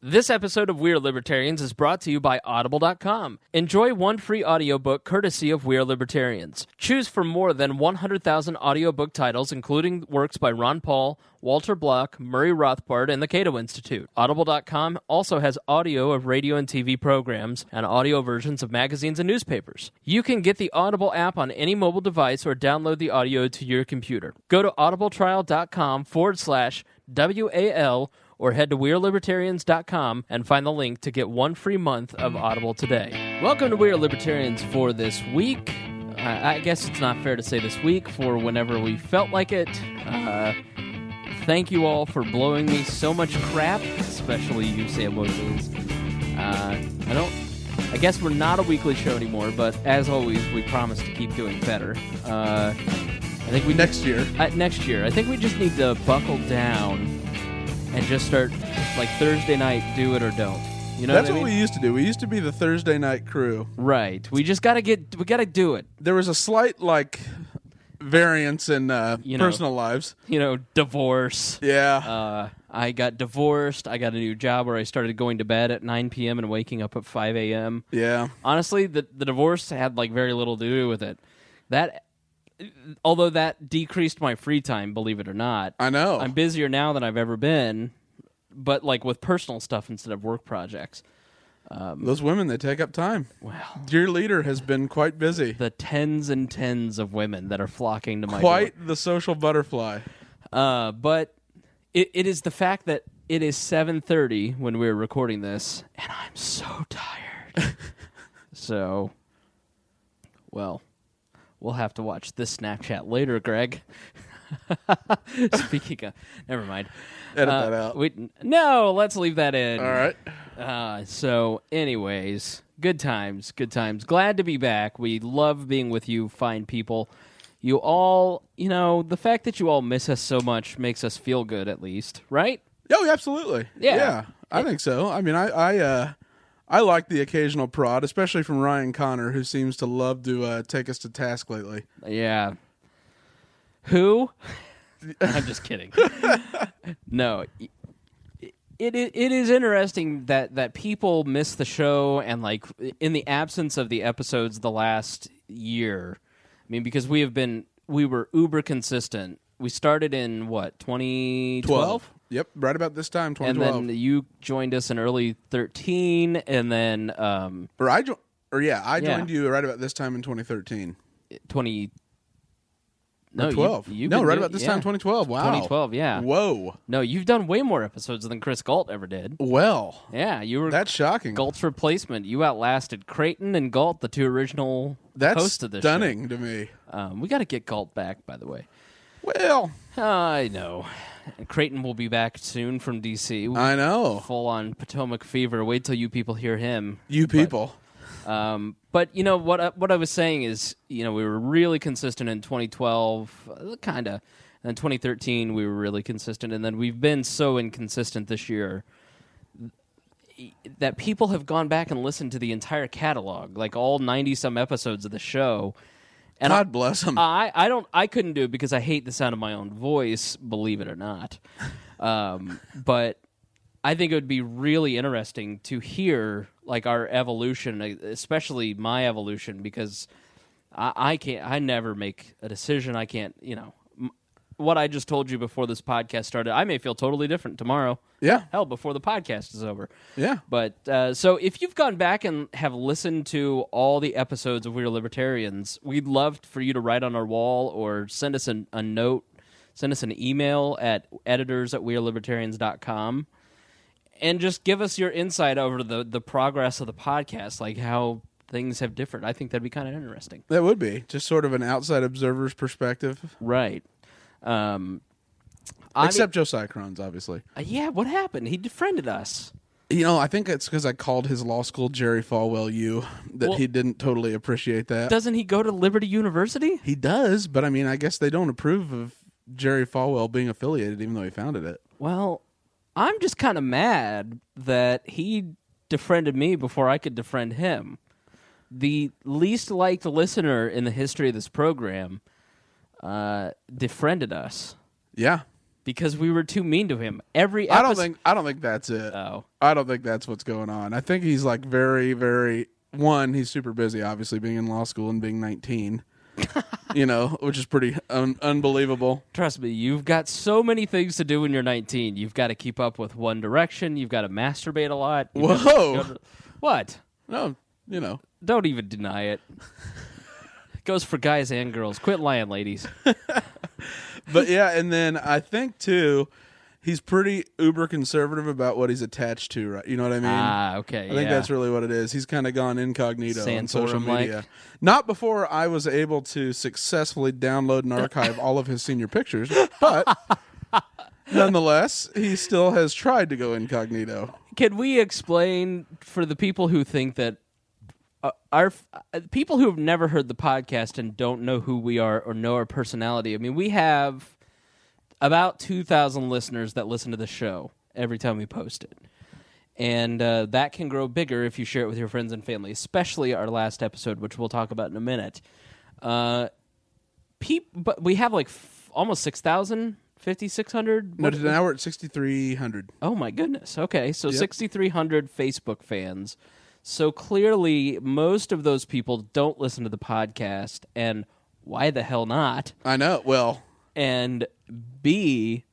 This episode of We Are Libertarians is brought to you by Audible.com. Enjoy one free audiobook courtesy of We Are Libertarians. Choose from more than 100,000 audiobook titles, including works by Ron Paul, Walter Block, Murray Rothbard, and the Cato Institute. Audible.com also has audio of radio and TV programs and audio versions of magazines and newspapers. You can get the Audible app on any mobile device or download the audio to your computer. Go to audibletrial.com/WAL or head to WeareLibertarians.com and find the link to get one free month of Audible today. Welcome to We Are Libertarians for this week. I guess it's not fair to say this week, for whenever we felt like it. Thank you all for blowing me so much crap, especially you, Sam Williams. I guess we're not a weekly show anymore, but as always, we promise to keep doing better. I think we next year. Next year, I think we just need to buckle down and just start, like, Thursday night, do it or don't. You know That's what I mean? we used to do. We used to be the Thursday night crew. Right. We just gotta do it. There was a slight, variance in personal lives. Divorce. Yeah. I got divorced. I got a new job where I started going to bed at 9 p.m. and waking up at 5 a.m. Yeah. Honestly, the divorce had, very little to do with it. Although that decreased my free time, believe it or not. I know. I'm busier now than I've ever been, but with personal stuff instead of work projects. Those women, they take up time. Well, your leader has been quite busy. The tens and tens of women that are flocking to my Quite door. the social butterfly. But it is the fact that it is 7:30 when we're recording this, and I'm so tired. So, well, we'll have to watch this Snapchat later, Greg. Speaking of... Never mind. Edit that out. No, let's leave that in. All right. So, anyways, good times, good times. Glad to be back. We love being with you fine people. You all, the fact that you all miss us so much makes us feel good, at least, right? Oh, absolutely. Yeah. I think so. I mean, I like the occasional prod, especially from Ryan Connor, who seems to love to take us to task lately. Yeah. Who? I'm just kidding. No. It is interesting that people miss the show, and in the absence of the episodes the last year. I mean, because we were uber consistent. We started in 2012? Yep, right about this time, 2012. And then you joined us in early 13, and then I joined you right about this time in 2013. 2012. Right about this time, 2012. Wow. 2012, yeah. Whoa. No, you've done way more episodes than Chris Galt ever did. Well. Yeah, you were... That's shocking. Galt's replacement. You outlasted Creighton and Galt, the two original hosts of this stunning show. to me. We got to get Galt back, by the way. Well. I know. Creighton will be back soon from D.C. I know. Full on Potomac fever. Wait till you people hear him. You people. But what I was saying is, we were really consistent in 2012, kind of. And in 2013, we were really consistent. And then we've been so inconsistent this year that people have gone back and listened to the entire catalog, all 90-some episodes of the show. And God bless them. I couldn't do it because I hate the sound of my own voice, believe it or not. But I think it would be really interesting to hear our evolution, especially my evolution, because I never make a decision. I can't, what I just told you before this podcast started, I may feel totally different tomorrow. Yeah. Hell, before the podcast is over. Yeah. But, so if you've gone back and have listened to all the episodes of We Are Libertarians, we'd love for you to write on our wall or send us a note, send us an email at editors@wearelibertarians.com. And just give us your insight over the progress of the podcast, how things have differed. I think that'd be kind of interesting. That would be. Just sort of an outside observer's perspective. Right. Except Josiah Cron's, obviously. Yeah, what happened? He defriended us. I think it's because I called his law school Jerry Falwell he didn't totally appreciate that. Doesn't he go to Liberty University? He does, but I guess they don't approve of Jerry Falwell being affiliated, even though he founded it. Well, I'm just kind of mad that he defriended me before I could defriend him. The least liked listener in the history of this program defriended us. Yeah. Because we were too mean to him. Every episode... I don't think that's it. Oh. I don't think that's what's going on. I think he's like very, very... One, he's super busy, obviously, being in law school and being 19. Which is pretty unbelievable. Trust me, you've got so many things to do when you're 19. You've got to keep up with One Direction. You've got to masturbate a lot. Whoa. What? No, Don't even deny it. It goes for guys and girls. Quit lying, ladies. But yeah, and then I think, too, he's pretty uber conservative about what he's attached to, right? You know what I mean? Ah, okay, I think that's really what it is. He's kind of gone incognito on social media. Not before I was able to successfully download and archive all of his senior pictures, but nonetheless, he still has tried to go incognito. Can we explain for the people who think that people who have never heard the podcast and don't know who we are or know our personality? I mean, we have about 2,000 listeners that listen to the show every time we post it. And that can grow bigger if you share it with your friends and family, especially our last episode, which we'll talk about in a minute. But we have like almost 6,000, 5,600? No, now we're at 6,300. Oh, my goodness. Okay, so Yep. 6,300 Facebook fans. So clearly, most of those people don't listen to the podcast, and why the hell not? I know. Well... And B,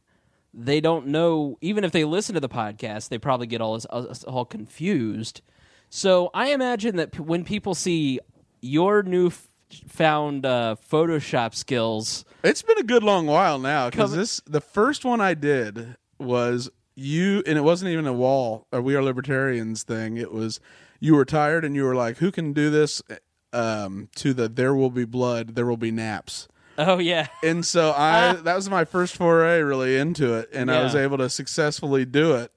they don't know, even if they listen to the podcast, they probably get all confused. So I imagine that when people see your newfound Photoshop skills... It's been a good long while now, because the first one I did was you, and it wasn't even a We Are Libertarians thing. It was, you were tired, and you were like, who can do this to the There Will Be Blood, There Will Be Naps. Oh, yeah. And so that was my first foray really into it, and I was able to successfully do it.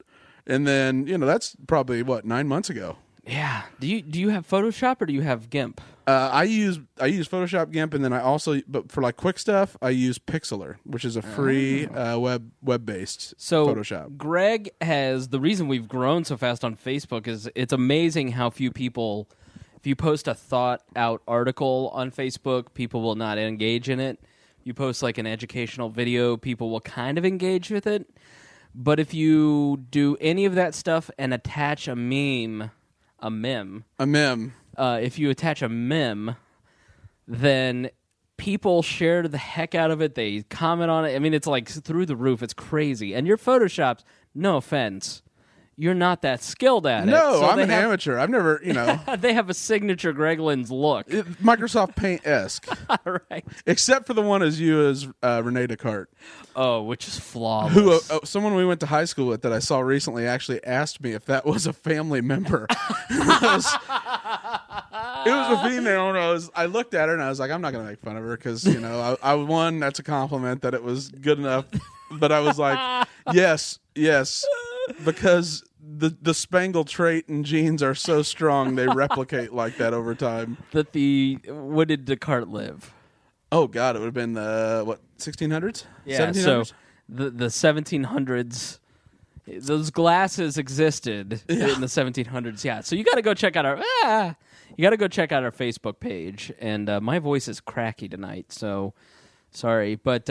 And then, that's probably, 9 months ago. Yeah. Do you have Photoshop or do you have GIMP? I use Photoshop, GIMP, and then I also, but for like quick stuff, I use Pixlr, which is a free web-based Photoshop. Greg the reason we've grown so fast on Facebook is it's amazing how few people... If you post a thought-out article on Facebook, people will not engage in it. You post like an educational video, people will kind of engage with it. But if you do any of that stuff and attach a meme, if you attach a meme, then people share the heck out of it. They comment on it. I mean, it's like through the roof. It's crazy. And your Photoshops, no offense, you're not that skilled at it. No, so I'm an amateur. I've never, They have a signature Greg Lynn's look. Microsoft Paint-esque. Right. Except for the one as you as Rene Descartes. Oh, which is flawless. Someone we went to high school with that I saw recently actually asked me if that was a family member. It was a female, and I looked at her and I was like, I'm not going to make fun of her because, one, that's a compliment that it was good enough. But I was like, yes, because the Spangle trait and genes are so strong, they replicate like that over time. When did Descartes live? Oh, God, it would have been, 1600s? Yeah, 1700s? So the 1700s, those glasses existed in the 1700s, yeah. So you got to go check out our Facebook page, and my voice is cracky tonight, so sorry, but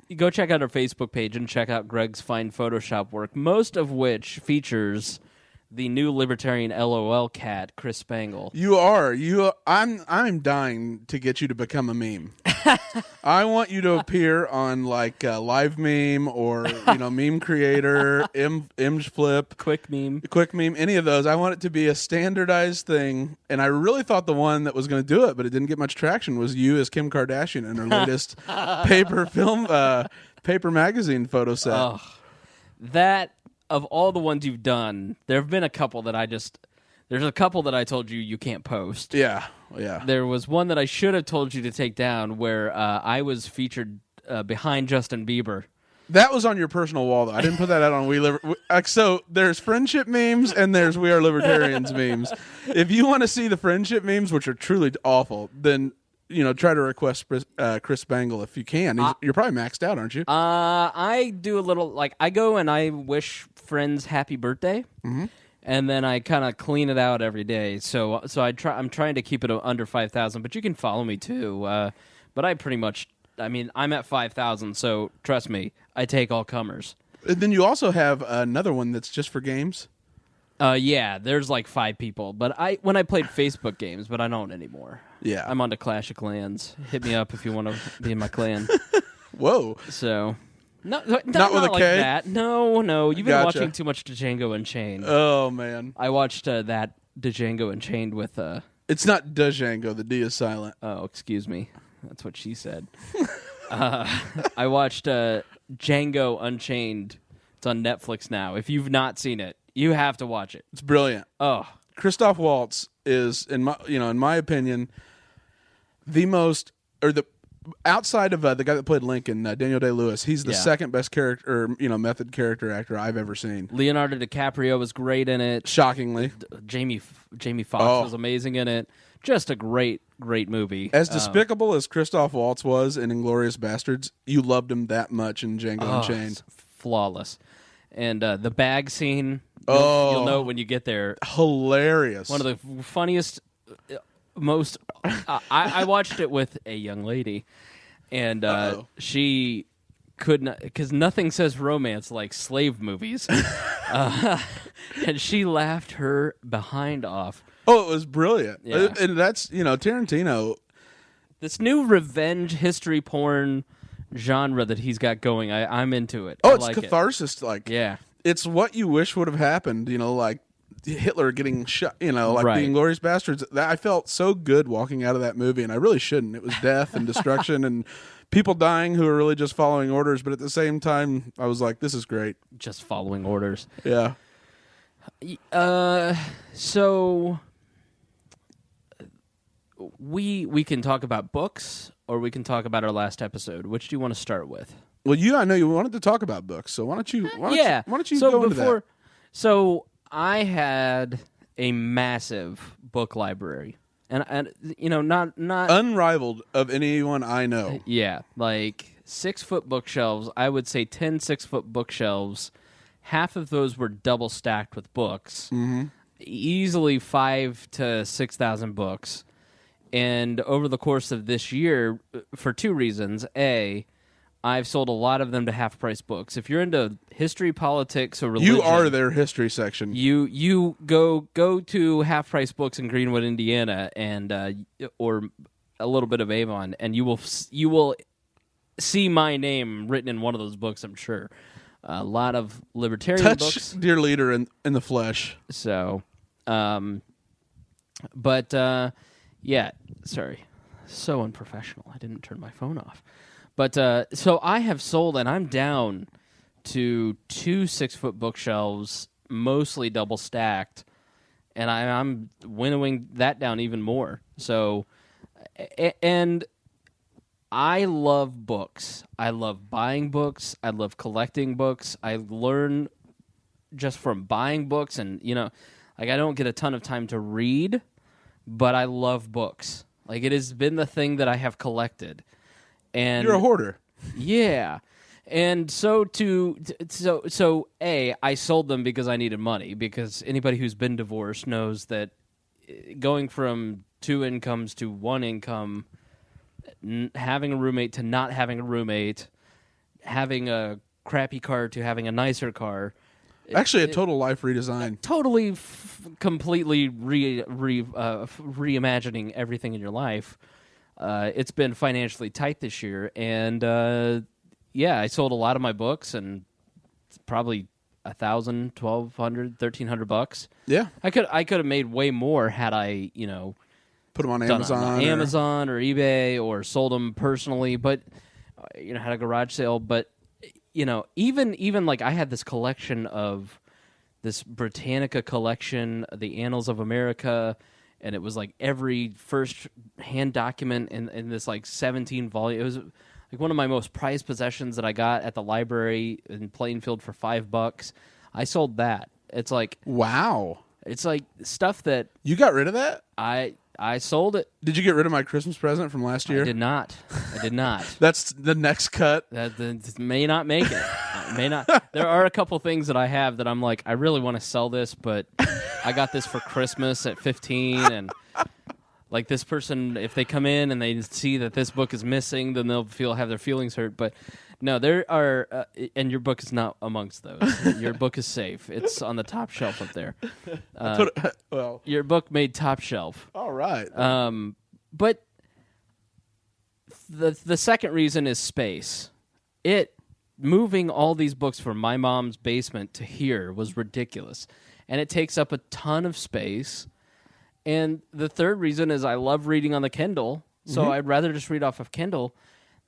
you go check out our Facebook page and check out Greg's fine Photoshop work, most of which features the new Libertarian LOL cat, Chris Spangle. I'm dying to get you to become a meme. I want you to appear on like Live Meme or Meme Creator, Img Flip, Quick Meme, any of those. I want it to be a standardized thing. And I really thought the one that was going to do it, but it didn't get much traction, was you as Kim Kardashian in her latest paper magazine photo set. Oh, that of all the ones you've done, there have been a couple that there's a couple that I told you can't post. Yeah. There was one that I should have told you to take down where I was featured behind Justin Bieber. That was on your personal wall, though. I didn't put that out on So there's friendship memes and there's We Are Libertarians memes. If you want to see the friendship memes, which are truly awful, then try to request Chris Spangle if you can. You're probably maxed out, aren't you? I do a little, I go and I wish friends happy birthday, and then I kind of clean it out every day. So I'm trying to keep it under 5,000, but you can follow me too. But I pretty much, I'm at 5,000, so trust me, I take all comers. And then you also have another one that's just for games. Yeah, there's like 5 people. But when I played Facebook games, but I don't anymore. Yeah. I'm on to Clash of Clans. Hit me up if you want to be in my clan. Whoa. So, not with a like K? that. No. You've been Gotcha. watching too much Django Unchained. Oh, man. I watched that Django Unchained with... It's not Django. The D is silent. Oh, excuse me. That's what she said. I watched Django Unchained. It's on Netflix now. If you've not seen it, you have to watch it. It's brilliant. Oh, Christoph Waltz is, in my opinion, the most, or the outside of the guy that played Lincoln, Daniel Day-Lewis. He's the second best character, or method character actor I've ever seen. Leonardo DiCaprio was great in it. Shockingly, Jamie Foxx was amazing in it. Just a great movie. As despicable as Christoph Waltz was in *Inglourious Bastards*, you loved him that much in *Django Unchained*. Flawless. And the bag scene, you'll know when you get there. Hilarious. One of the funniest, most... I watched it with a young lady, and she could not... Because nothing says romance like slave movies. And she laughed her behind off. Oh, it was brilliant. Yeah. And that's, Tarantino... This new revenge history porn genre that he's got going, I'm into it. Oh, I it's like catharsis. Yeah. It's what you wish would have happened, like Hitler getting shot, like Right. the *Inglourious Bastards*. I felt so good walking out of that movie, and I really shouldn't. It was death and destruction and people dying who were really just following orders, but at the same time, I was like, this is great. Just following orders. Yeah. So we can talk about books, or we can talk about our last episode. Which do you want to start with? Well, I know you wanted to talk about books, so why don't you go into that? So I had a massive book library, and not Unrivaled of anyone I know. Yeah, like 6-foot bookshelves. I would say 10 6-foot bookshelves. Half of those were double stacked with books. Mm-hmm. Easily 5,000 to 6,000 books. And over the course of this year, for 2 reasons. A, I've sold a lot of them to half-price books. If you're into history, politics, or religion... You are their history section. You go to half-price books in Greenwood, Indiana, and or a little bit of Avon, and you will see my name written in one of those books, I'm sure. A lot of libertarian books. Touch dear leader in the flesh. So, yeah, sorry. So unprofessional. I didn't turn my phone off. But, so I have sold, and I'm down to 2 6-foot bookshelves, mostly double stacked, and I'm winnowing that down even more. So, and I love books. I love buying books. I love collecting books. I learn just from buying books, and, I don't get a ton of time to read, but I love books. Like, it has been the thing that I have collected. And you're a hoarder. Yeah. And so I sold them because I needed money, because anybody who's been divorced knows that going from 2 incomes to 1 income, having a roommate to not having a roommate, having a crappy car to having a nicer car. Actually, a total life redesign. Totally, completely reimagining everything in your life. It's been financially tight this year, and I sold a lot of my books, and it's probably $1,000, $1,200, $1,300. Yeah, I could have made way more had I, put them on done Amazon, on Amazon or eBay, or sold them personally, but had a garage sale. But even like I had this collection of this Britannica collection, the Annals of America. And it was like every first-hand document in this like 17 volume. It was like one of my most prized possessions that I got at the library in Plainfield for $5. I sold that. It's like, wow. It's like stuff that you got rid of that. I sold it. Did you get rid of my Christmas present from last year? I did not. That's the next cut. That may not make it. May not. There are a couple things that I have that I'm like, I really want to sell this, but I got this for Christmas at 15, and like this person, if they come in and they see that this book is missing, then they'll have their feelings hurt. But No, there are, and your book is not amongst those. Your book is safe. It's on the top shelf up there. Well, Your book made top shelf. all right. But the second reason is space. Moving all these books from my mom's basement to here was ridiculous, and it takes up a ton of space. And the third reason is I love reading on the Kindle, so I'd rather just read off of Kindle.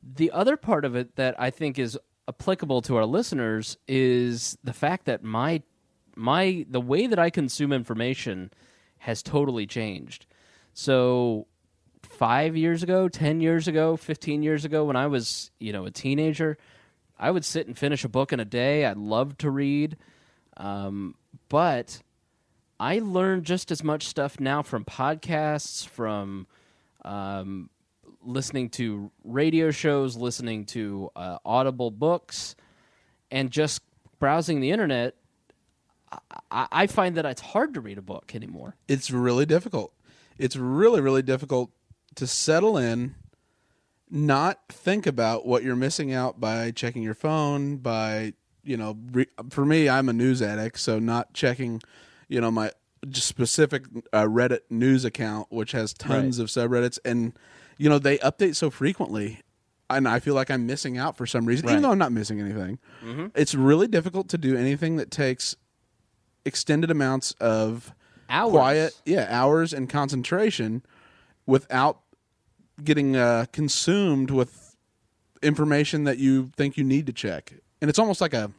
The other part of it that I think is applicable to our listeners is the fact that the way that I consume information has totally changed. So 5 years ago, 10 years ago, 15 years ago, when I was, a teenager, I would sit and finish a book in a day. I loved to read. But I learn just as much stuff now from podcasts, from listening to radio shows, listening to Audible books, and just browsing the internet. I find that it's hard to read a book anymore. It's really difficult. It's really, really difficult to settle in, not think about what you're missing out by checking your phone, by, for me, I'm a news addict, so not checking, my just specific Reddit news account, which has tons of subreddits, and, they update so frequently, and I feel like I'm missing out for some reason, even though I'm not missing anything. Mm-hmm. It's really difficult to do anything that takes extended amounts of hours and concentration without getting consumed with information that you think you need to check. And it's almost like a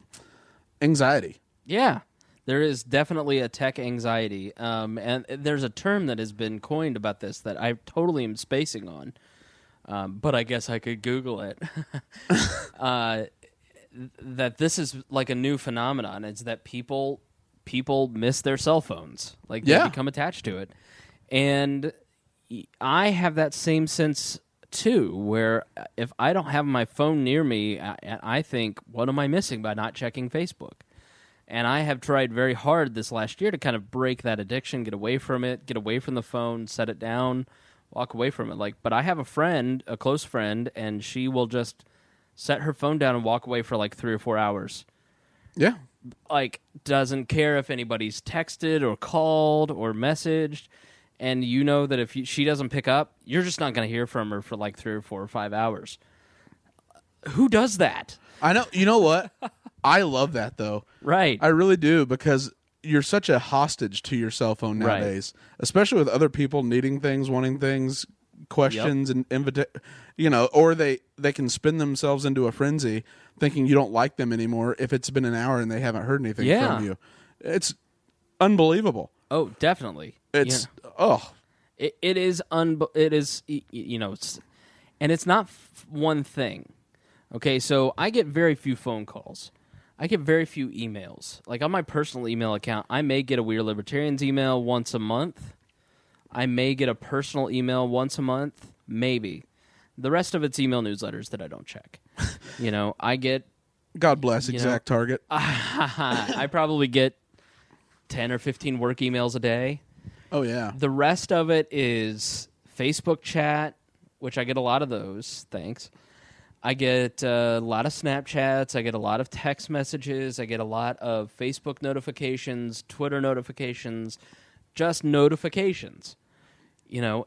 anxiety. Yeah, there is definitely a tech anxiety. And there's a term that has been coined about this that I totally am spacing on. But I guess I could Google it. That this is like a new phenomenon. It's that people miss their cell phones. Like they become attached to it. And I have that same sense too, where if I don't have my phone near me, I think, what am I missing by not checking Facebook? And I have tried very hard this last year to kind of break that addiction, get away from it, get away from the phone, set it down, walk away from it. But I have a close friend, and she will just set her phone down and walk away for like 3 or 4 hours. Yeah. Doesn't care if anybody's texted or called or messaged. And you know that if she doesn't pick up, you're just not going to hear from her for like 3 or 4 or 5 hours. Who does that? I know. You know what? I love that, though. Right. I really do, because you're such a hostage to your cell phone nowadays, especially with other people needing things, wanting things, questions, and or they can spin themselves into a frenzy thinking you don't like them anymore if it's been an hour and they haven't heard anything from you. It's unbelievable. Oh, definitely. It's It is and it's not one thing. Okay, so I get very few phone calls. I get very few emails. Like on my personal email account, I may get a We Are Libertarians email once a month. I may get a personal email once a month, maybe. The rest of it's email newsletters that I don't check. I get... God bless Exact Target. I probably get 10 or 15 work emails a day. Oh, yeah. The rest of it is Facebook chat, which I get a lot of those. Thanks. I get a lot of Snapchats. I get a lot of text messages. I get a lot of Facebook notifications, Twitter notifications, just notifications.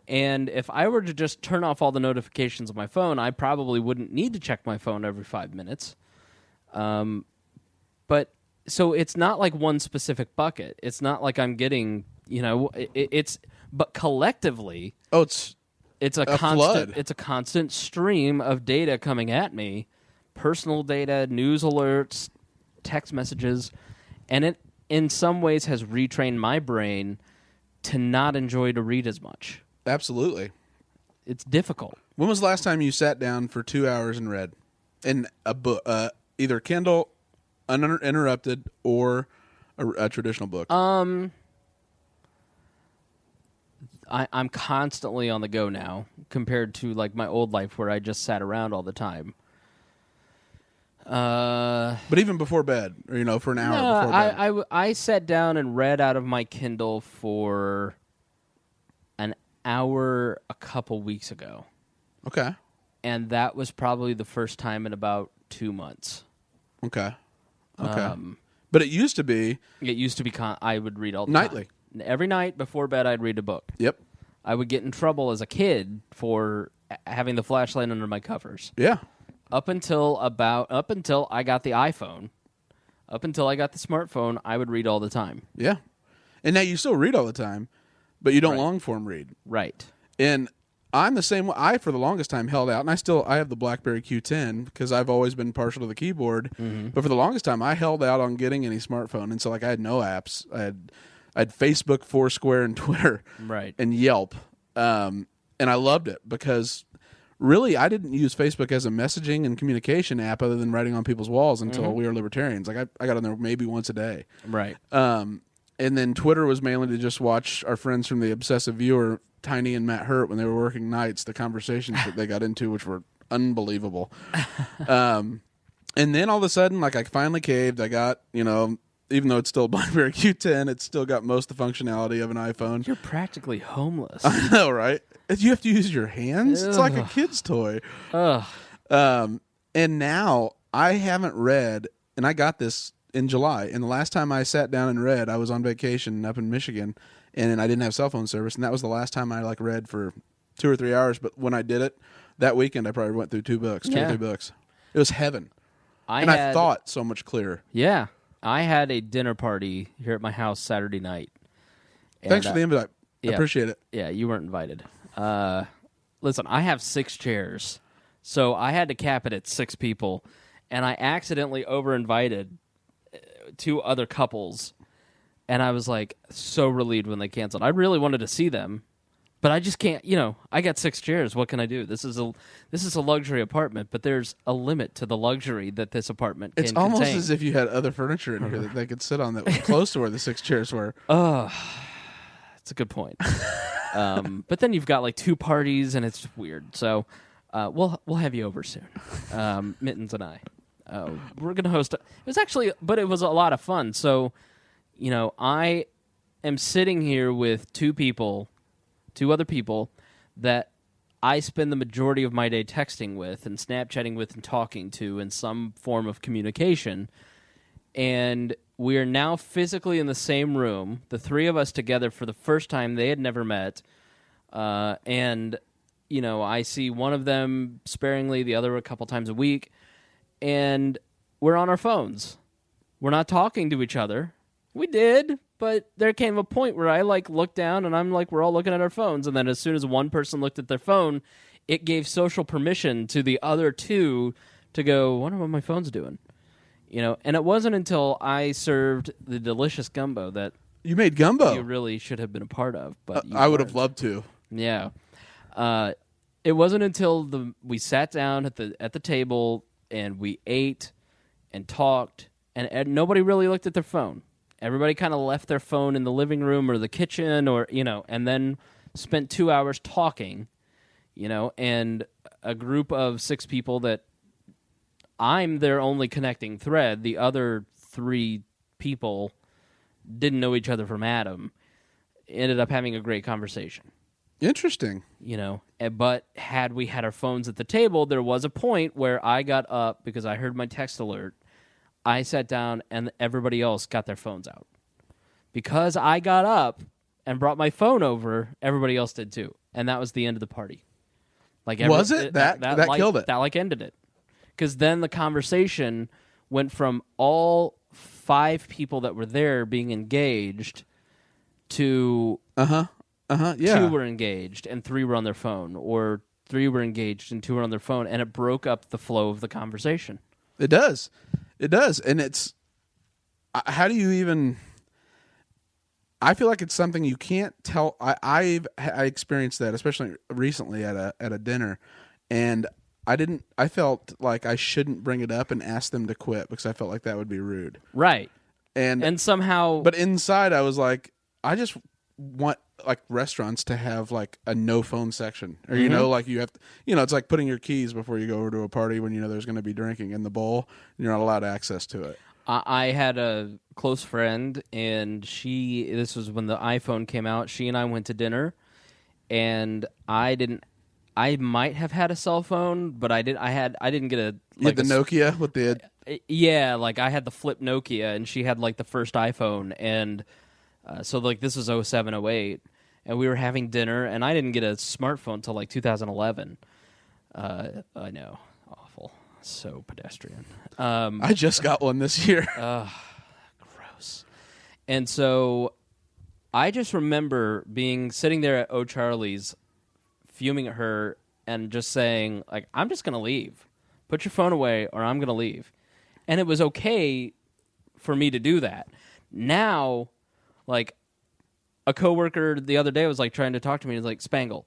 And if I were to just turn off all the notifications on my phone, I probably wouldn't need to check my phone every 5 minutes. But so it's not like one specific bucket. It's not like I'm getting, but collectively, it's a constant flood. It's a constant stream of data coming at me, personal data, news alerts, text messages, and it in some ways has retrained my brain to not enjoy to read as much. Absolutely. It's difficult. When was the last time you sat down for 2 hours and read in a book, either Kindle, uninterrupted, or a traditional book? I'm constantly on the go now compared to like my old life where I just sat around all the time. But even before bed, or for an hour before bed. I sat down and read out of my Kindle for an hour a couple weeks ago. Okay. And that was probably the first time in about 2 months. Okay. But it used to be... It used to be... I would read all the nightly. time. Every night before bed, I'd read a book. Yep. I would get in trouble as a kid for having the flashlight under my covers. Yeah. Up until I got the iPhone, up until I got the smartphone, I would read all the time. Yeah. And now you still read all the time, but you don't long form read. Right. And I'm the same way. I, for the longest time, held out, and I have the BlackBerry Q10 because I've always been partial to the keyboard. Mm-hmm. But for the longest time, I held out on getting any smartphone, and so like I had no apps. I had Facebook, Foursquare, and Twitter, right, and Yelp, and I loved it because really I didn't use Facebook as a messaging and communication app other than writing on people's walls until We Are Libertarians. Like I got on there maybe once a day, right. And then Twitter was mainly to just watch our friends from the Obsessive Viewer, Tiny and Matt Hurt, when they were working nights, the conversations that they got into, which were unbelievable. And then all of a sudden, like I finally caved. I got, even though it's still a BlackBerry Q10, it's still got most of the functionality of an iPhone. You're practically homeless. I know, right? You have to use your hands. Ugh. It's like a kid's toy. Ugh. And now I haven't read, and I got this in July. And the last time I sat down and read, I was on vacation up in Michigan, and I didn't have cell phone service. And that was the last time I read for 2 or 3 hours. But when I did it that weekend, I probably went through 2 or 3 books. It was heaven. I thought so much clearer. Yeah. I had a dinner party here at my house Saturday night. Thanks for the invite. I appreciate it. Yeah, you weren't invited. Listen, I have 6 chairs, so I had to cap it at 6 people, and I accidentally over-invited 2 other couples, and I was so relieved when they canceled. I really wanted to see them, but I just can't. I got 6 chairs. What can I do? This is a luxury apartment, but there's a limit to the luxury that this apartment can contain. It's almost as if you had other furniture in here that they could sit on that was close to where the 6 chairs were. That's a good point. But then you've got 2 parties, and it's weird. So we'll have you over soon, Mittens and I. We're gonna host. It was a lot of fun. So, I am sitting here with 2 other people that I spend the majority of my day texting with and Snapchatting with and talking to in some form of communication. And we are now physically in the same room, the 3 of us together for the first time. They had never met. And, I see one of them sparingly, the other a couple times a week. And we're on our phones. We're not talking to each other. We did, but there came a point where I looked down and I'm we're all looking at our phones. And then as soon as one person looked at their phone, it gave social permission to the other 2 to go, wonder what my phone's doing. And it wasn't until I served the delicious gumbo that you made gumbo. You really should have been a part of, but I would have loved to. Yeah, it wasn't until we sat down at the table and we ate and talked, and nobody really looked at their phone. Everybody kind of left their phone in the living room or the kitchen, or and then spent 2 hours talking. And a group of 6 people that I'm their only connecting thread. The other 3 people didn't know each other from Adam. Ended up having a great conversation. Interesting. But had we had our phones at the table, there was a point where I got up because I heard my text alert. I sat down and everybody else got their phones out. Because I got up and brought my phone over, everybody else did too. And that was the end of the party. Was it? That killed it. That ended it. Because then the conversation went from all 5 people that were there being engaged to 2 were engaged and 3 were on their phone, or 3 were engaged and 2 were on their phone, and it broke up the flow of the conversation. It does, and it's how do you even? I feel like it's something you can't tell. I experienced that, especially recently at a dinner, and I felt like I shouldn't bring it up and ask them to quit because I felt like that would be rude. Right. And somehow... But inside I was like, I just want restaurants to have a no phone section. Or, you have to, it's like putting your keys before you go over to a party when there's going to be drinking in the bowl and you're not allowed access to it. I had a close friend, and this was when the iPhone came out. She and I went to dinner, and I I might have had a cell phone, but I didn't get a You had the Nokia with the... Yeah, like I had the flip Nokia, and she had like the first iPhone, and so like this was 07, 08, and we were having dinner, and I didn't get a smartphone until like 2011. I know, awful, so pedestrian. I just got one this year. Gross. And so I just remember sitting there at O'Charlie's, fuming at her, and just saying, like, I'm just going to leave. Put your phone away, or I'm going to leave. And it was okay for me to do that. Now, like, a coworker the other day was, like, trying to talk to me. He's like, Spangle,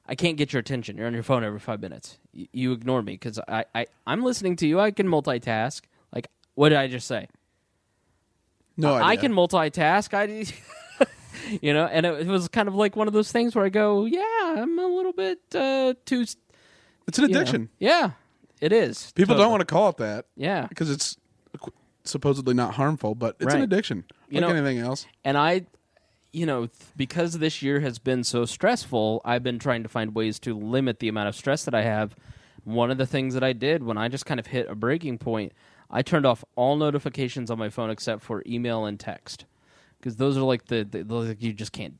I can't get your attention. You're on your phone every 5 minutes. You ignore me because I'm listening to you. I can multitask. Like, what did I just say? No idea. I can multitask. You know, and it was kind of like one of those things where I go, yeah, I'm a little bit too... It's an addiction. Yeah, it is. People don't want to call it that. Yeah. Because it's supposedly not harmful, but it's Right. an addiction, like anything else. And because this year has been so stressful, I've been trying to find ways to limit the amount of stress that I have. One of the things that I did when I just kind of hit a breaking point, I turned off all notifications on my phone except for email and text. Because those are like you just can't.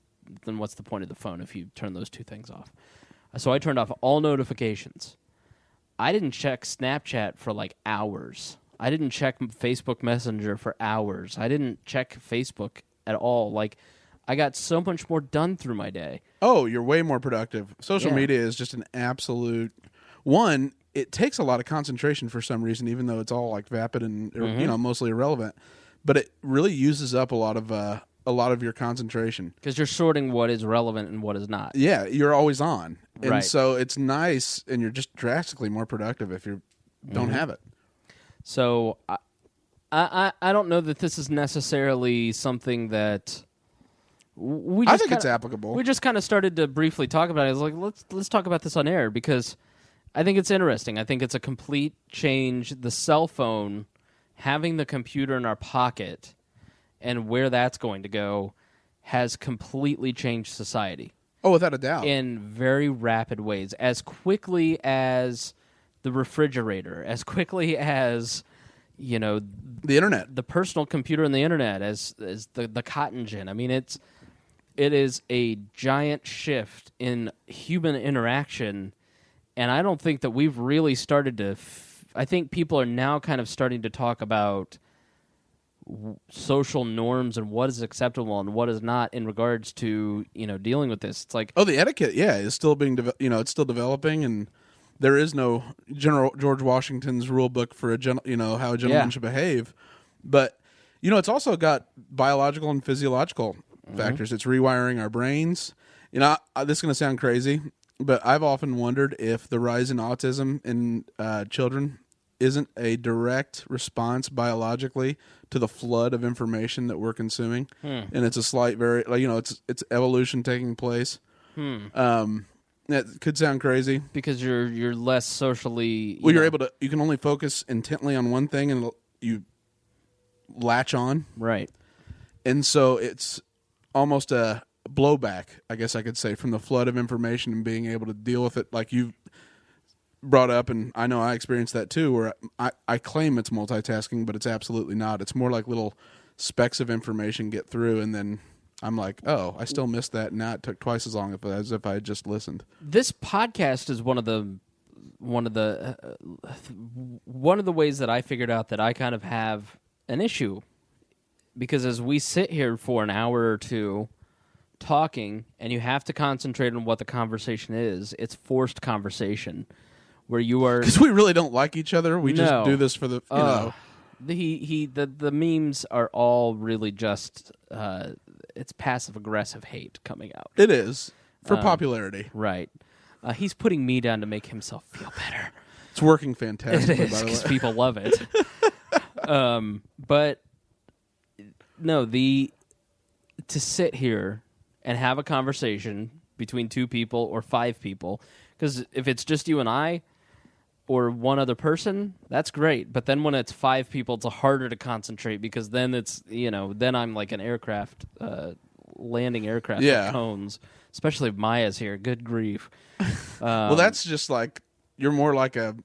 Then what's the point of the phone if you turn those two things off? So I turned off all notifications. I didn't check Snapchat for like hours. I didn't check Facebook Messenger for hours. I didn't check Facebook at all. Like, I got so much more done through my day. Oh, you're way more productive. Social media is just an absolute one. It takes a lot of concentration for some reason, even though it's all like vapid and mostly irrelevant. But it really uses up a lot of your concentration because you're sorting what is relevant and what is not. Yeah, you're always on, and right. So it's nice, and you're just drastically more productive if you don't have it. So I don't know that this is necessarily something that we. I think it's applicable. We just kind of started to briefly talk about it. It's like let's talk about this on air because I think it's interesting. I think it's a complete change. The cell phone. Having the computer in our pocket and where that's going to go has completely changed society. Oh, without a doubt. In very rapid ways. As quickly as the refrigerator, as quickly as, the internet. The personal computer and the internet, as the cotton gin. I mean, it is a giant shift in human interaction, and I don't think that we've really started to... I think people are now kind of starting to talk about social norms and what is acceptable and what is not in regards to dealing with this. It's like the etiquette, is still being it's still developing, and there is no General George Washington's rule book for how a gentleman should behave. But it's also got biological and physiological factors. It's rewiring our brains. This is going to sound crazy, but I've often wondered if the rise in autism in children isn't a direct response biologically to the flood of information that we're consuming, and it's a slight, it's evolution taking place. That could sound crazy because you're less socially. You can only focus intently on one thing, and you latch on, right? And so it's almost a blowback, I guess I could say, from the flood of information and being able to deal with it, like you brought up, and I know I experienced that too, where I claim it's multitasking, but it's absolutely not. It's more like little specks of information get through, and then I'm like, oh, I still missed that, and now it took twice as long as if I had just listened. This podcast is one of the ways that I figured out that I kind of have an issue, because as we sit here for an hour or two talking, and you have to concentrate on what the conversation is, it's forced conversation. Where you are, because we really don't like each other. We just do this for the the memes are all really just it's passive aggressive hate coming out. It is for popularity, right? He's putting me down to make himself feel better. It's working fantastically. It is, because people love it. But no, to sit here and have a conversation between two people or five people, because if it's just you and I. Or one other person, that's great. But then when it's five people, it's harder to concentrate because then it's, then I'm like an aircraft landing aircraft Yeah. with cones, especially if Maya's here. Good grief. Well, that's just like you're more like a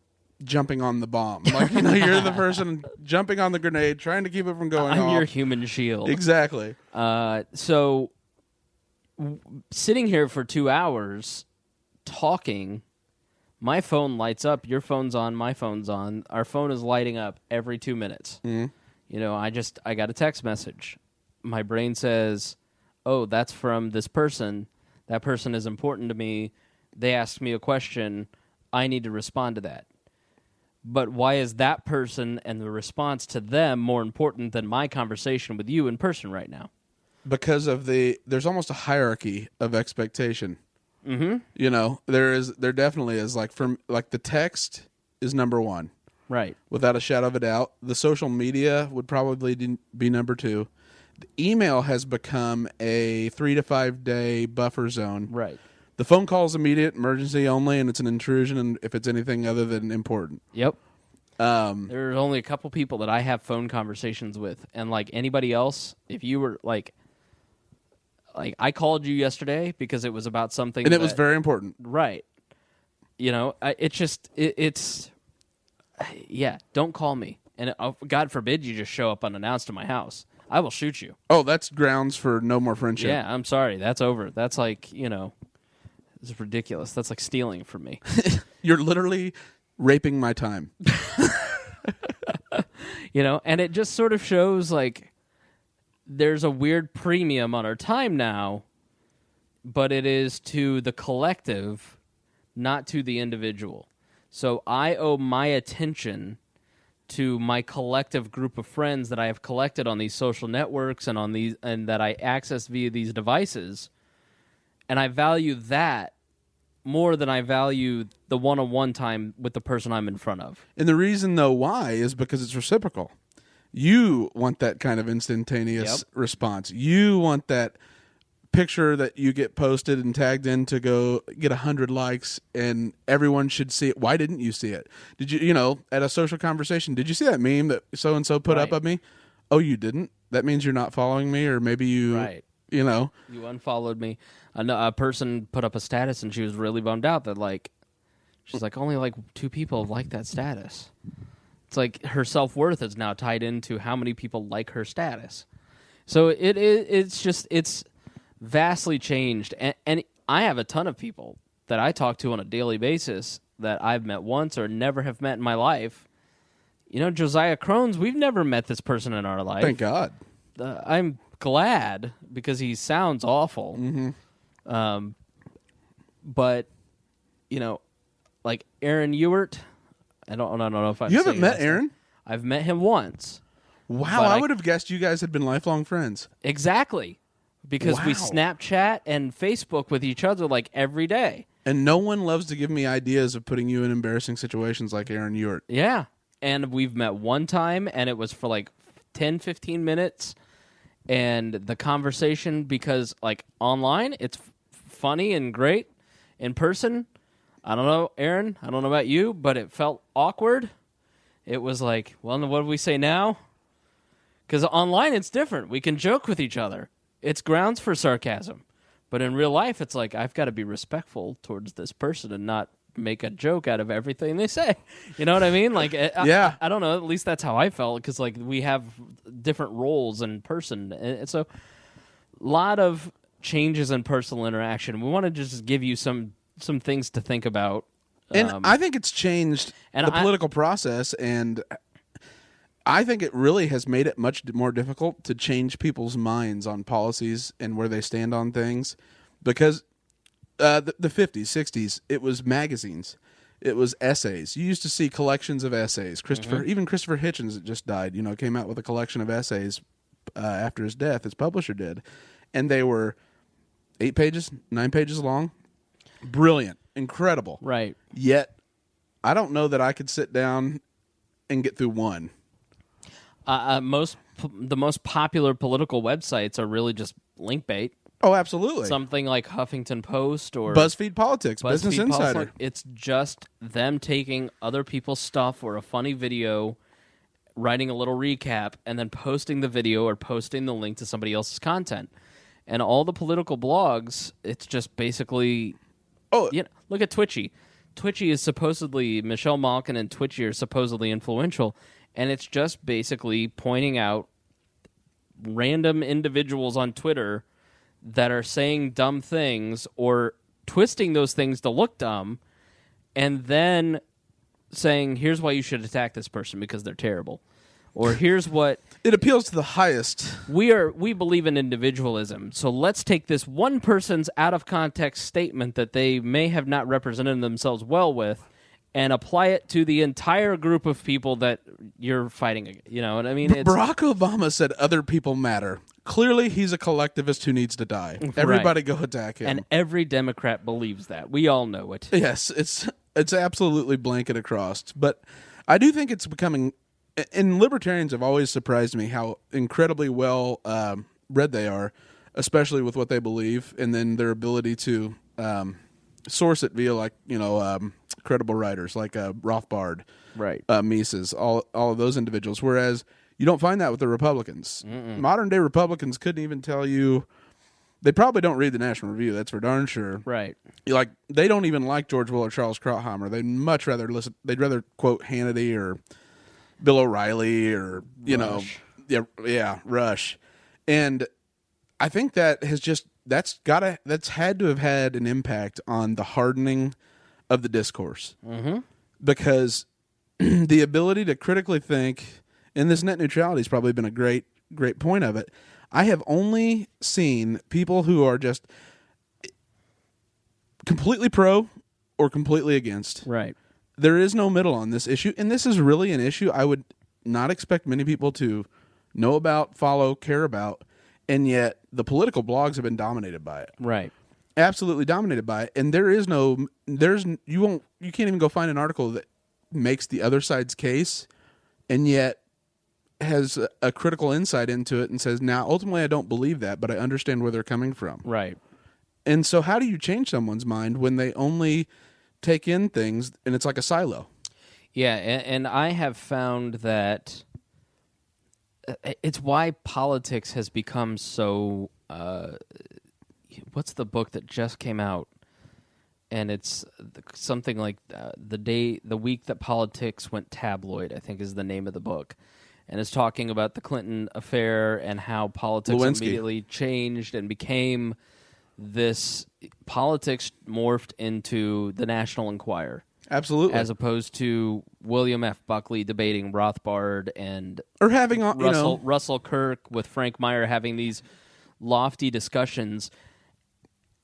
jumping on the bomb. Like, you know, you're the person jumping on the grenade, trying to keep it from going off. I'm your human shield. Exactly. So sitting here for 2 hours talking, my phone lights up, your phone's on, my phone's on. Our phone is lighting up every 2 minutes. Mm-hmm. You know, I got a text message. My brain says, oh, that's from this person. That person is important to me. They asked me a question. I need to respond to that. But why is that person and the response to them more important than my conversation with you in person right now? Because of there's almost a hierarchy of expectation. Mm-hmm. You know, there definitely is. Like, the text is number one. Right. Without a shadow of a doubt. The social media would probably be number two. The email has become a 3 to 5 day buffer zone. Right. The phone call is immediate, emergency only, and it's an intrusion and if it's anything other than important. Yep. There's only a couple people that I have phone conversations with, and like anybody else, if you were like I called you yesterday because it was about something, and it was very important. Right. You know, it's don't call me, and God forbid you just show up unannounced to my house. I will shoot you. Oh, that's grounds for no more friendship. Yeah, I'm sorry. That's over. That's like, you know, it's ridiculous. That's like stealing from me. You're literally raping my time. You know, and it just sort of shows like there's a weird premium on our time now, but it is to the collective, not to the individual. So I owe my attention to my collective group of friends that I have collected on these social networks and that I access via these devices, and I value that more than I value the one-on-one time with the person I'm in front of. And the reason, though, why is because it's reciprocal. You want that kind of instantaneous response. You want that picture that you get posted and tagged in to go get 100 likes, and everyone should see it. Why didn't you see it? Did you know, at a social conversation, did you see that meme that so-and-so put up of me? Oh, you didn't? That means you're not following me, or maybe you, you know. You unfollowed me. A person put up a status, and she was really bummed out that, like, she's like, only, like, 2 people like that status. It's like her self-worth is now tied into how many people like her status. So it's vastly changed. And I have a ton of people that I talk to on a daily basis that I've met once or never have met in my life. You know, Josiah Crones, we've never met this person in our life. Thank God. I'm glad because he sounds awful. Mm-hmm. But, you know, like Aaron Ewert, I don't know if I'm You haven't saying met that. Aaron? I've met him once. Wow, I would have guessed you guys had been lifelong friends. Exactly. Because we Snapchat and Facebook with each other like every day. And no one loves to give me ideas of putting you in embarrassing situations like Aaron Ewert. Yeah. And we've met one time, and it was for like 10, 15 minutes. And the conversation, because like online, it's funny and great. In person, I don't know, Aaron, I don't know about you, but it felt awkward. It was like, well, what do we say now? Because online, it's different. We can joke with each other. It's grounds for sarcasm. But in real life, it's like, I've got to be respectful towards this person and not make a joke out of everything they say. You know what I mean? Like, yeah. I don't know. At least that's how I felt, because like we have different roles in person. And so a lot of changes in personal interaction. We want to just give you some things to think about. And I think it's changed the political process, and I think it really has made it much more difficult to change people's minds on policies and where they stand on things, because the 50s, 60s, it was magazines. It was essays. You used to see collections of essays. Even Christopher Hitchens, that just died, came out with a collection of essays after his death, his publisher did. And they were 8 pages, 9 pages long. Brilliant. Incredible. Right. Yet, I don't know that I could sit down and get through one. The most popular political websites are really just link bait. Oh, absolutely. Something like Huffington Post or BuzzFeed Politics, Business Insider. It's just them taking other people's stuff or a funny video, writing a little recap, and then posting the video or posting the link to somebody else's content. And all the political blogs, it's just basically... Oh, look at Twitchy. Twitchy is supposedly... Michelle Malkin and Twitchy are supposedly influential, and it's just basically pointing out random individuals on Twitter that are saying dumb things or twisting those things to look dumb, and then saying, here's why you should attack this person because they're terrible. Or here's what... It appeals to the highest. We believe in individualism, so let's take this one person's out-of-context statement that they may have not represented themselves well with and apply it to the entire group of people that you're fighting against. You know what I mean? Barack Obama said other people matter. Clearly, he's a collectivist who needs to die. Everybody go attack him. And every Democrat believes that. We all know it. Yes, it's absolutely blanket across. But I do think it's becoming... And libertarians have always surprised me how incredibly well read they are, especially with what they believe, and then their ability to source it via, credible writers like Rothbard, right? Mises, all of those individuals. Whereas you don't find that with the Republicans. Modern day Republicans couldn't even tell you. They probably don't read the National Review. That's for darn sure. Right. They don't even like George Will or Charles Krauthammer. They'd much rather listen. They'd rather quote Hannity or Bill O'Reilly or Rush. And I think that has just that's had to have had an impact on the hardening of the discourse. Because the ability to critically think, and this net neutrality has probably been a great point of it. I have only seen people who are just completely pro or completely against. Right. There is no middle on this issue, and this is really an issue I would not expect many people to know about, follow, care about, and yet the political blogs have been dominated by it. Right. Absolutely dominated by it, and you can't even go find an article that makes the other side's case, and yet has a critical insight into it and says, now, ultimately, I don't believe that, but I understand where they're coming from. Right. And so how do you change someone's mind when they only take in things and it's like a silo? Yeah, and I have found that it's why politics has become so... what's the book that just came out? And it's something like the week that politics went tabloid, I think is the name of the book. And it's talking about the Clinton affair and how politics immediately changed and became this... Politics morphed into the National Enquirer. Absolutely. As opposed to William F. Buckley debating Rothbard and... Or having... Russell Kirk with Frank Meyer having these lofty discussions.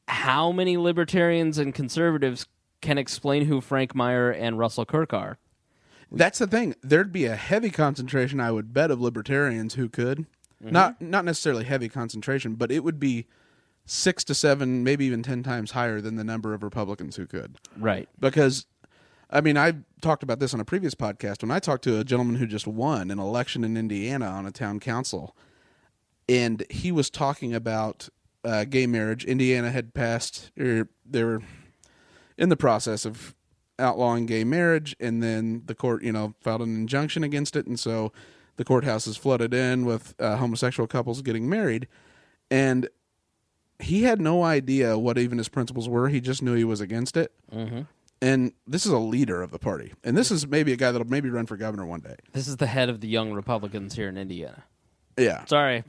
How many libertarians and conservatives can explain who Frank Meyer and Russell Kirk are? That's the thing. There'd be a heavy concentration, I would bet, of libertarians who could. Not necessarily heavy concentration, but it would be 6 to 7, maybe even 10 times higher than the number of Republicans who could. Right. Because, I mean, I talked about this on a previous podcast when I talked to a gentleman who just won an election in Indiana on a town council, and he was talking about gay marriage. Indiana had passed, or they were in the process of outlawing gay marriage, and then the court, filed an injunction against it, and so the courthouse is flooded in with homosexual couples getting married, and he had no idea what even his principles were. He just knew he was against it. And this is a leader of the party, and this is maybe a guy that'll maybe run for governor one day. This is the head of the Young Republicans here in Indiana. Yeah. Sorry.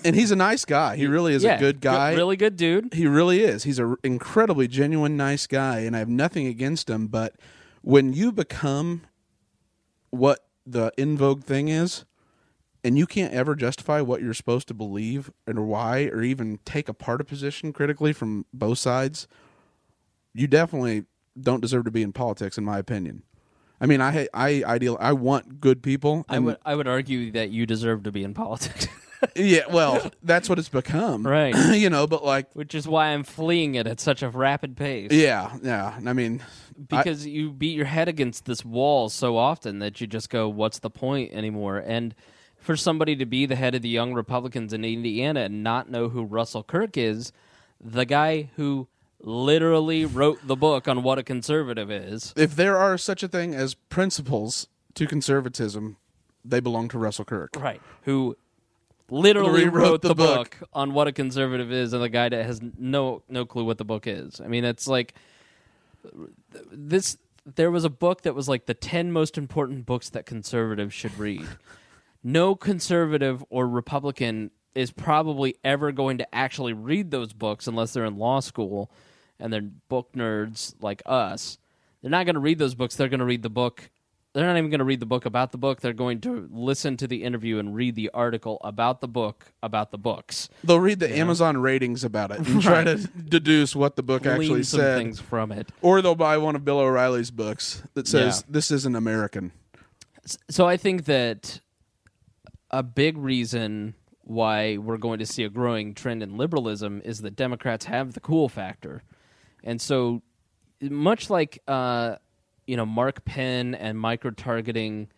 And he's a nice guy. He really is a good guy. Really good dude. He really is. He's an incredibly genuine, nice guy, and I have nothing against him. But when you become what the in vogue thing is, and you can't ever justify what you're supposed to believe and why, or even take apart a position critically from both sides, you definitely don't deserve to be in politics, in my opinion. I mean, I want good people. I would argue that you deserve to be in politics. Yeah, well, that's what it's become, right? But which is why I'm fleeing it at such a rapid pace. Yeah. I mean, because you beat your head against this wall so often that you just go, "What's the point anymore?" And for somebody to be the head of the Young Republicans in Indiana and not know who Russell Kirk is, the guy who literally wrote the book on what a conservative is. If there are such a thing as principles to conservatism, they belong to Russell Kirk. Right. Who literally Rewrote wrote the the book. book on what a conservative is, and the guy that has no clue what the book is. I mean, it's like this. There was a book that was like the 10 most important books that conservatives should read. No conservative or Republican is probably ever going to actually read those books unless they're in law school and they're book nerds like us. They're not going to read those books. They're going to read the book. They're not even going to read the book about the book. They're going to listen to the interview and read the article about the book, about the books. They'll read the Amazon ratings about it and try to deduce what the book actually Glean some said. things from it. Or they'll buy one of Bill O'Reilly's books that says, this isn't American. So I think that a big reason why we're going to see a growing trend in liberalism is that Democrats have the cool factor. And so much like Mark Penn and micro-targeting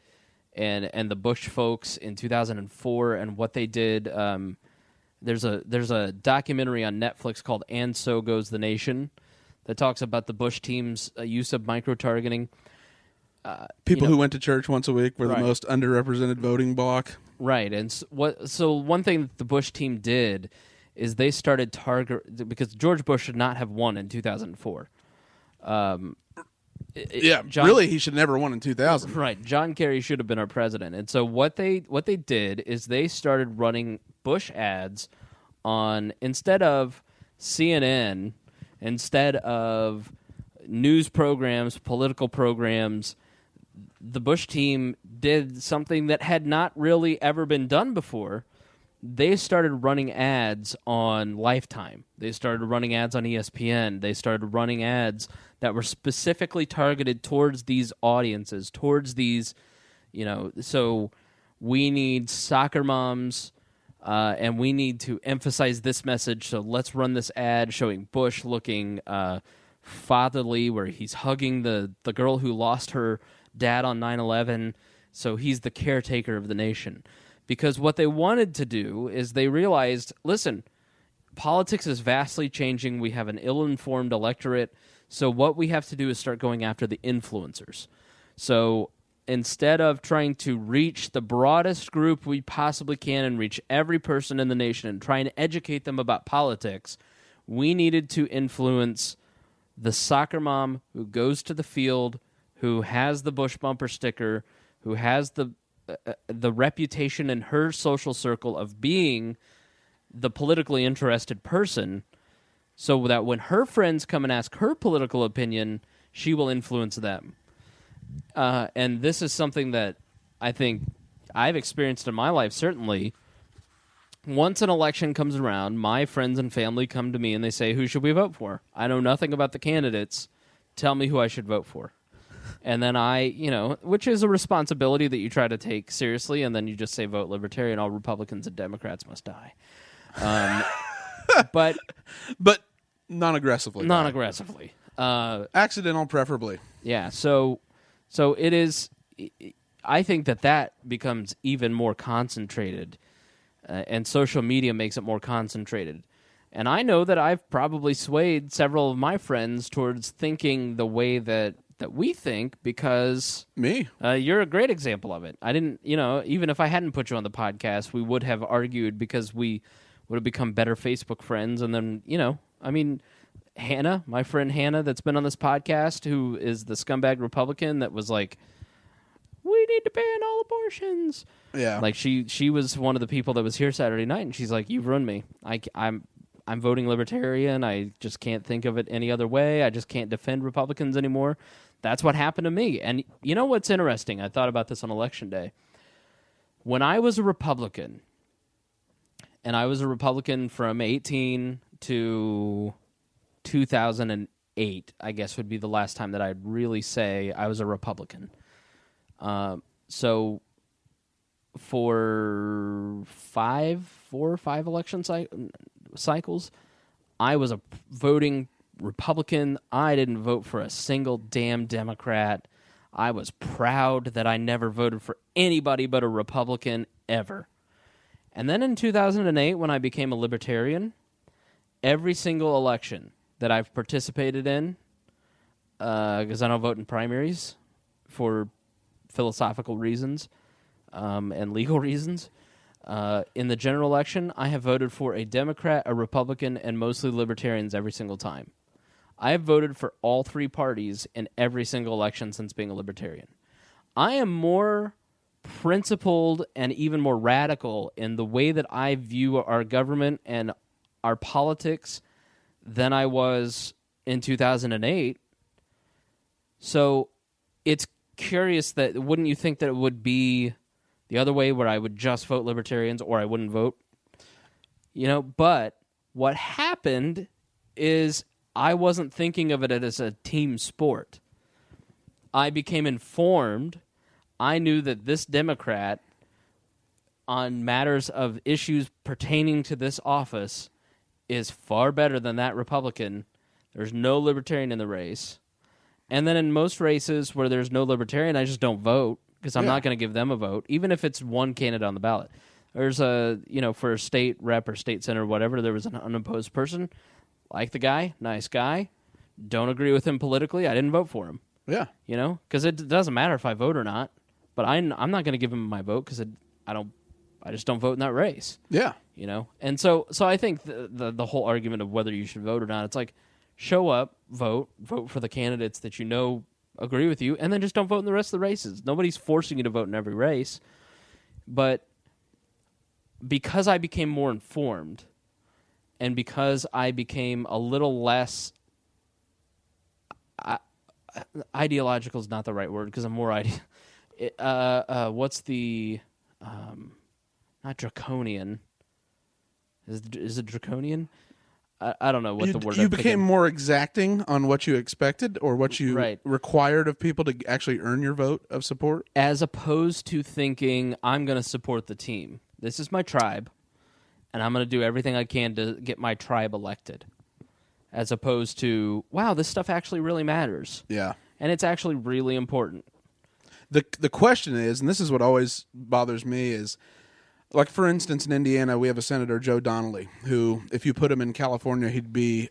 and the Bush folks in 2004 and what they did, there's a documentary on Netflix called And So Goes the Nation that talks about the Bush team's use of micro-targeting. People who went to church once a week were Right. the most underrepresented voting bloc. Right, and so one thing that the Bush team did is they started because George Bush should not have won in 2004. Really, he should never won in 2000. Right, John Kerry should have been our president. And so what they did is they started running Bush ads on, instead of CNN, instead of news programs, political programs, the Bush team did something that had not really ever been done before. They started running ads on Lifetime. They started running ads on ESPN. They started running ads that were specifically targeted towards these audiences, towards these, so we need soccer moms, and we need to emphasize this message, so let's run this ad showing Bush looking fatherly, where he's hugging the girl who lost her dad on 9/11, so he's the caretaker of the nation. Because what they wanted to do is they realized, listen, politics is vastly changing. We have an ill-informed electorate. So what we have to do is start going after the influencers. So instead of trying to reach the broadest group we possibly can and reach every person in the nation and trying to educate them about politics, we needed to influence the soccer mom who goes to the field, who has the Bush bumper sticker, who has the reputation in her social circle of being the politically interested person, so that when her friends come and ask her political opinion, she will influence them. And this is something that I think I've experienced in my life, certainly. Once an election comes around, my friends and family come to me and they say, who should we vote for? I know nothing about the candidates. Tell me who I should vote for. And then which is a responsibility that you try to take seriously, and then you just say vote Libertarian, all Republicans and Democrats must die. But non-aggressively. Non-aggressively. Accidental, preferably. Yeah, so it is. I think that becomes even more concentrated, and social media makes it more concentrated. And I know that I've probably swayed several of my friends towards thinking the way that we think, because me, you're a great example of it. I didn't, even if I hadn't put you on the podcast, we would have argued because we would have become better Facebook friends. And then, Hannah, my friend Hannah, that's been on this podcast, who is the scumbag Republican that was like, we need to ban all abortions. Yeah, like she was one of the people that was here Saturday night, and she's like, you've ruined me. I'm voting Libertarian. I just can't think of it any other way. I just can't defend Republicans anymore. That's what happened to me. And you know what's interesting? I thought about this on Election Day. When I was a Republican, and I was a Republican from 18 to 2008, I guess would be the last time that I'd really say I was a Republican. So for 4 or 5 election cycles, I was a voting Republican. I didn't vote for a single damn Democrat. I was proud that I never voted for anybody but a Republican ever. And then in 2008, when I became a Libertarian, every single election that I've participated in, because I don't vote in primaries for philosophical reasons and legal reasons, In the general election, I have voted for a Democrat, a Republican, and mostly Libertarians every single time. I have voted for all three parties in every single election since being a Libertarian. I am more principled and even more radical in the way that I view our government and our politics than I was in 2008. So it's curious that wouldn't you think that it would be the other way where I would just vote Libertarians or I wouldn't vote? But what happened is I wasn't thinking of it as a team sport. I became informed. I knew that this Democrat, on matters of issues pertaining to this office, is far better than that Republican. There's no Libertarian in the race. And then in most races where there's no Libertarian, I just don't vote because I'm not going to give them a vote, even if it's one candidate on the ballot. There's for a state rep or state senator or whatever, there was an unopposed person. Like the guy, nice guy. Don't agree with him politically. I didn't vote for him. Yeah. Because it doesn't matter if I vote or not. But I'm not going to give him my vote because I just don't vote in that race. Yeah. And so I think the whole argument of whether you should vote or not, it's like show up, vote for the candidates that agree with you, and then just don't vote in the rest of the races. Nobody's forcing you to vote in every race. But because I became more informed, and because I became a little less ideological is not the right word because I'm more what's the not draconian? Is it draconian? I don't know what the word. You became more exacting on what you expected or what you required of people to actually earn your vote of support, as opposed to thinking I'm going to support the team. This is my tribe. And I'm going to do everything I can to get my tribe elected, as opposed to, wow, this stuff actually really matters. Yeah. And it's actually really important. The question is, and this is what always bothers me, is, like, for instance, in Indiana, we have a Senator, Joe Donnelly, who, if you put him in California, he'd be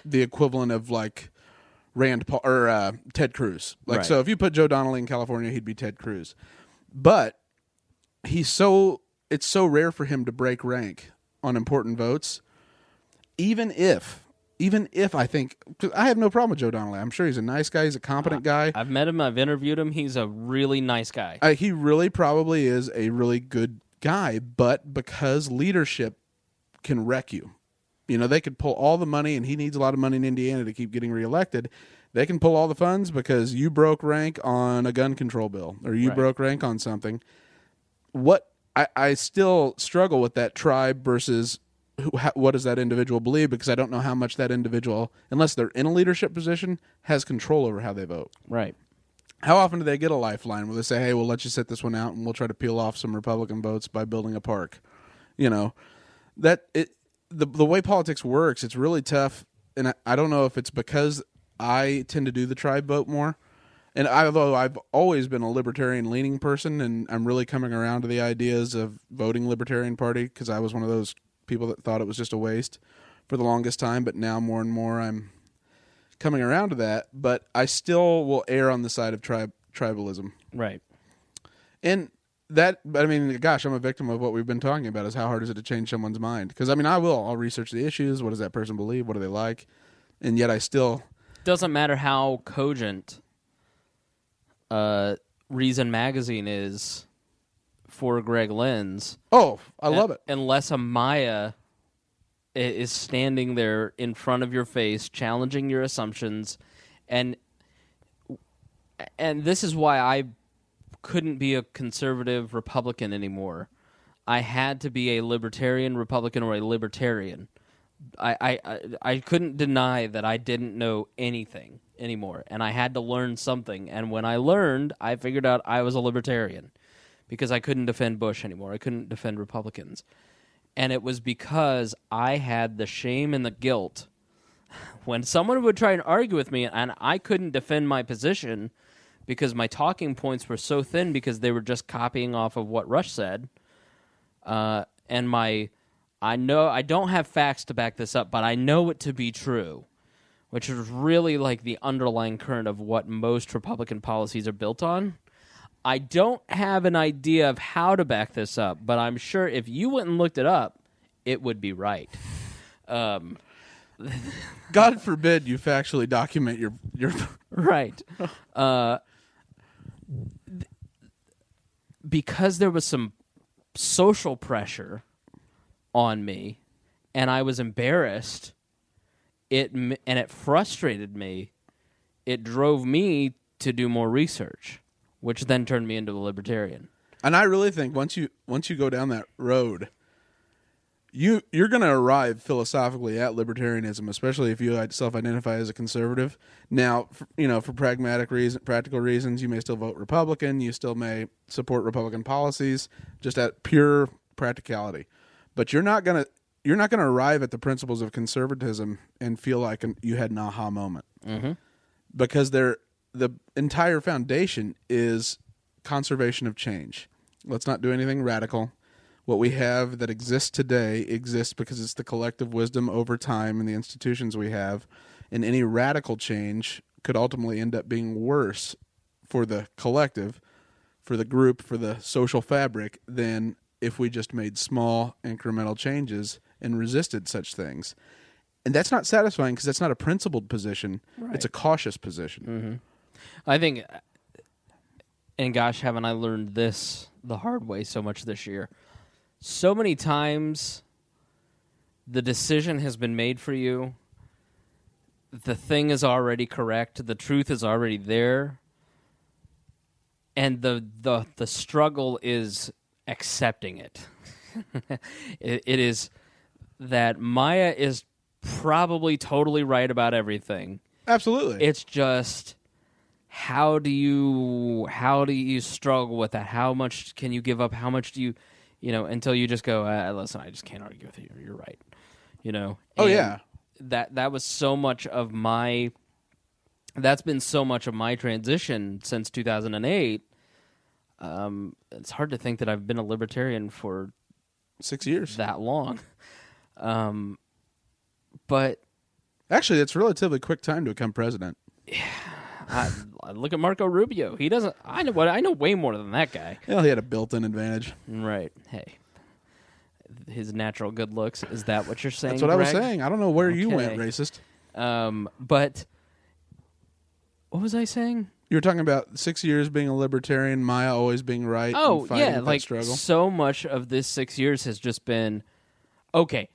the equivalent of, like, Rand Paul or Ted Cruz. Like, so if you put Joe Donnelly in California, he'd be Ted Cruz. But it's so rare for him to break rank on important votes, even if I think, cause I have no problem with Joe Donnelly. I'm sure he's a nice guy. He's a competent guy. I've met him. I've interviewed him. He's a really nice guy. He really probably is a really good guy, but because leadership can wreck you. They could pull all the money, and he needs a lot of money in Indiana to keep getting reelected. They can pull all the funds because you broke rank on a gun control bill or you broke rank on something. I still struggle with that tribe versus what does that individual believe, because I don't know how much that individual, unless they're in a leadership position, has control over how they vote. Right. How often do they get a lifeline where they say, hey, we'll let you sit this one out and we'll try to peel off some Republican votes by building a park? The way politics works, it's really tough, and I don't know if it's because I tend to do the tribe vote more. And although I've always been a libertarian-leaning person, and I'm really coming around to the ideas of voting Libertarian Party, because I was one of those people that thought it was just a waste for the longest time, but now more and more I'm coming around to that. But I still will err on the side of tribalism. Right. And that, I mean, gosh, I'm a victim of what we've been talking about, is how hard is it to change someone's mind? Because, I mean, I'll research the issues. What does that person believe? What do they like? And yet I still... Doesn't matter how cogent Reason Magazine is for Greg Lenz. Oh, I love it. Unless a Maya is standing there in front of your face, challenging your assumptions, and this is why I couldn't be a conservative Republican anymore. I had to be a libertarian Republican or a libertarian. I couldn't deny that I didn't know anything anymore, and I had to learn something. And when I learned, I figured out I was a libertarian because I couldn't defend Bush anymore. I couldn't defend Republicans. And it was because I had the shame and the guilt. When someone would try and argue with me and I couldn't defend my position because my talking points were so thin because they were just copying off of what Rush said, I know I don't have facts to back this up, but I know it to be true, which is really like the underlying current of what most Republican policies are built on. I don't have an idea of how to back this up, but I'm sure if you went and looked it up, it would be right. God forbid you factually document your Right. Because there was some social pressure on me, and I was embarrassed, and it frustrated me. It drove me to do more research, which then turned me into a libertarian. And I really think once you go down that road, you're going to arrive philosophically at libertarianism, especially if you self-identify as a conservative. Now, for practical reasons, you may still vote Republican. You still may support Republican policies, just at pure practicality. But you're not going to arrive at the principles of conservatism and feel like you had an aha moment, because the entire foundation is conservation of change. Let's not do anything radical. What we have that exists today exists because it's the collective wisdom over time and the institutions we have, and any radical change could ultimately end up being worse for the collective, for the group, for the social fabric, than if we just made small incremental changes and resisted such things. And that's not satisfying because that's not a principled position. Right. It's a cautious position. I think, and gosh, haven't I learned this the hard way so much this year. So many times the decision has been made for you. The thing is already correct. The truth is already there. And the struggle is accepting it. It is that Maya is probably totally right about everything. Absolutely. It's just how do you struggle with that? How much can you give up? How much do you until you just go, listen, I just can't argue with you. You're right. Oh, yeah. That was so much of my. That's been so much of my transition since 2008. It's hard to think that I've been a libertarian for 6 years. That long. But actually, it's a relatively quick time to become president. Yeah. I look at Marco Rubio. He doesn't. I know way more than that guy. Well, he had a built-in advantage. Right. Hey, his natural good looks. Is that what you're saying? That's what Greg? I was saying. I don't know where you went, racist. But what was I saying? You were talking about 6 years being a libertarian, Maya always being right. Oh, and fighting yeah. with Like that struggle. So much of this 6 years has just been okay.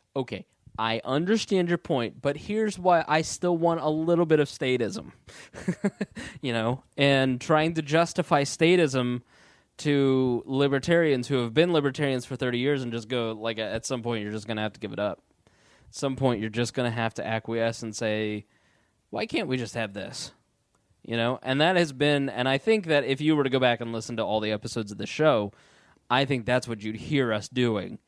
I understand your point, but here's why I still want a little bit of statism, and trying to justify statism to libertarians who have been libertarians for 30 years and just go, like, at some point you're just going to have to give it up. At some point you're just going to have to acquiesce and say, why can't we just have this? And that has been, and I think that if you were to go back and listen to all the episodes of the show, I think that's what you'd hear us doing,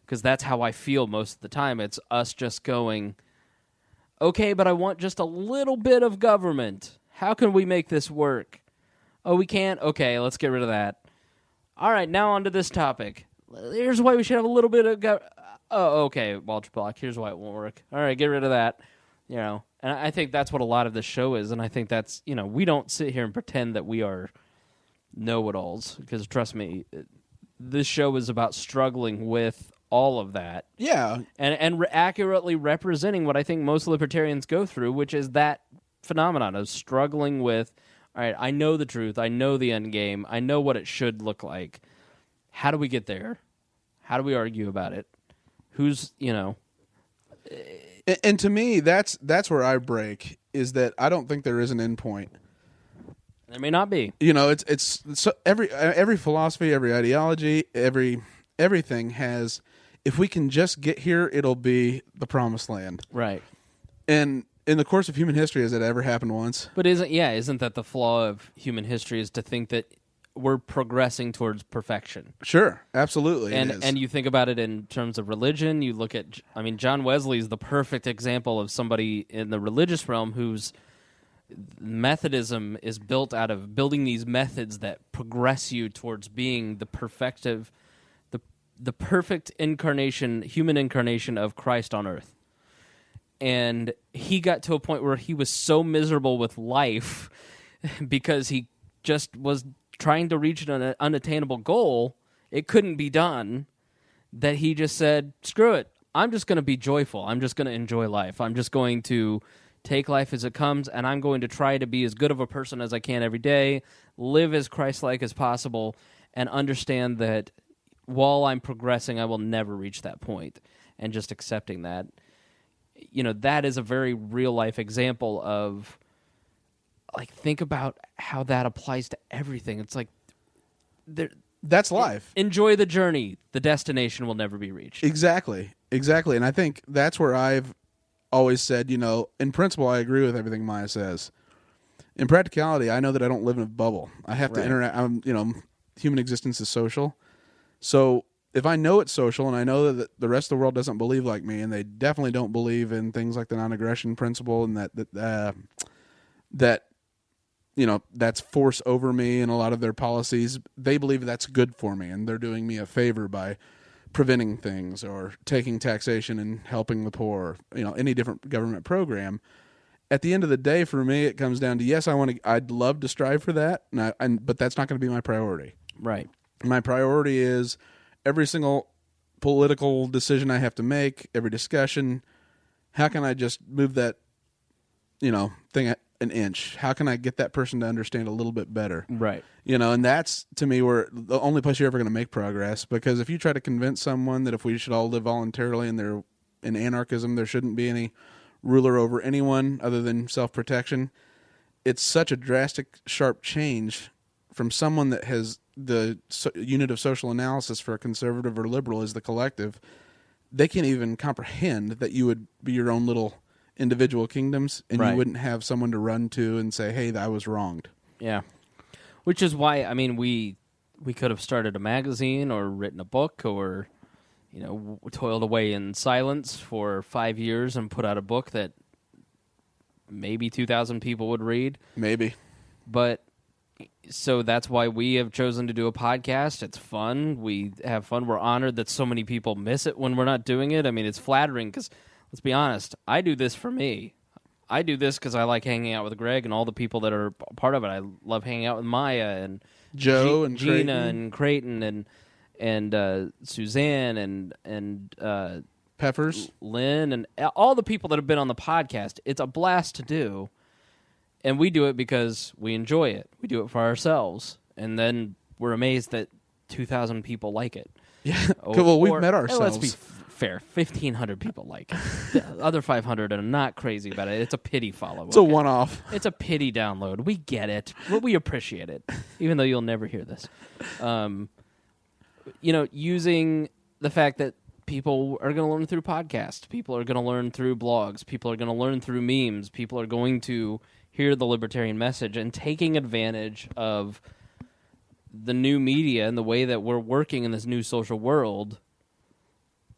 because that's how I feel most of the time. It's us just going, okay, but I want just a little bit of government. How can we make this work? Oh, we can't? Okay, let's get rid of that. All right, now on to this topic. Here's why we should have a little bit of government. Oh, okay, Walter Block, here's why it won't work. All right, get rid of that. And I think that's what a lot of this show is, and I think that's, we don't sit here and pretend that we are know-it-alls, because trust me, this show is about struggling with all of that. Yeah. And accurately representing what I think most libertarians go through, which is that phenomenon of struggling with, all right, I know the truth, I know the end game, I know what it should look like. How do we get there? How do we argue about it? Who's, And to me, that's where I break, is that I don't think there is an end point. There may not be. It's so every philosophy, every ideology, everything has, if we can just get here, it'll be the promised land. Right. And in the course of human history, has it ever happened once? But isn't that the flaw of human history, is to think that we're progressing towards perfection? Sure, absolutely. And you think about it in terms of religion, you look at, John Wesley is the perfect example of somebody in the religious realm whose Methodism is built out of building these methods that progress you towards being the perfect incarnation, human incarnation of Christ on earth. And he got to a point where he was so miserable with life because he just was trying to reach an unattainable goal, it couldn't be done, that he just said, screw it. I'm just going to be joyful. I'm just going to enjoy life. I'm just going to take life as it comes, and I'm going to try to be as good of a person as I can every day, live as Christ-like as possible, and understand that while I'm progressing, I will never reach that point. And just accepting that, that is a very real-life example of, like, think about how that applies to everything. It's like, that's life. Enjoy the journey. The destination will never be reached. Exactly. And I think that's where I've always said, in principle, I agree with everything Maya says. In practicality, I know that I don't live in a bubble. I have to interact. Human existence is social. So if I know it's social and I know that the rest of the world doesn't believe like me, and they definitely don't believe in things like the non-aggression principle, and that's force over me and a lot of their policies, they believe that's good for me, and they're doing me a favor by preventing things or taking taxation and helping the poor, any different government program. At the end of the day, for me, it comes down to, yes, I'd love to strive for that, but that's not going to be my priority. Right. My priority is every single political decision I have to make, every discussion, how can I just move that, thing an inch? How can I get that person to understand a little bit better? Right. And that's, to me, where the only place you're ever going to make progress, because if you try to convince someone that if we should all live voluntarily and they're in anarchism, there shouldn't be any ruler over anyone other than self-protection, it's such a drastic, sharp change from someone that has the unit of social analysis for a conservative or liberal is the collective. They can't even comprehend that you would be your own little individual kingdoms, and you wouldn't have someone to run to and say, hey, I was wronged. Yeah. Which is why, we could have started a magazine or written a book or, toiled away in silence for 5 years and put out a book that maybe 2,000 people would read. Maybe. But, so that's why we have chosen to do a podcast. It's fun. We have fun. We're honored that so many people miss it when we're not doing it. It's flattering because, let's be honest, I do this for me. I do this because I like hanging out with Greg and all the people that are part of it. I love hanging out with Maya and Joe and Gina Creighton. and Creighton and Suzanne and Peppers, Lynn, and all the people that have been on the podcast. It's a blast to do, and we do it because we enjoy it. We do it for ourselves, and then we're amazed that 2,000 people like it. Yeah, well, we've met ourselves. Let's be fair, 1,500 people like it. The other 500 are not crazy about it. It's a pity follow. It's a one-off. It's a pity download. We get it. We appreciate it, even though you'll never hear this. Using the fact that people are going to learn through podcasts. People are going to learn through blogs. People are going to learn through memes. People are going to hear the libertarian message, and taking advantage of the new media and the way that we're working in this new social world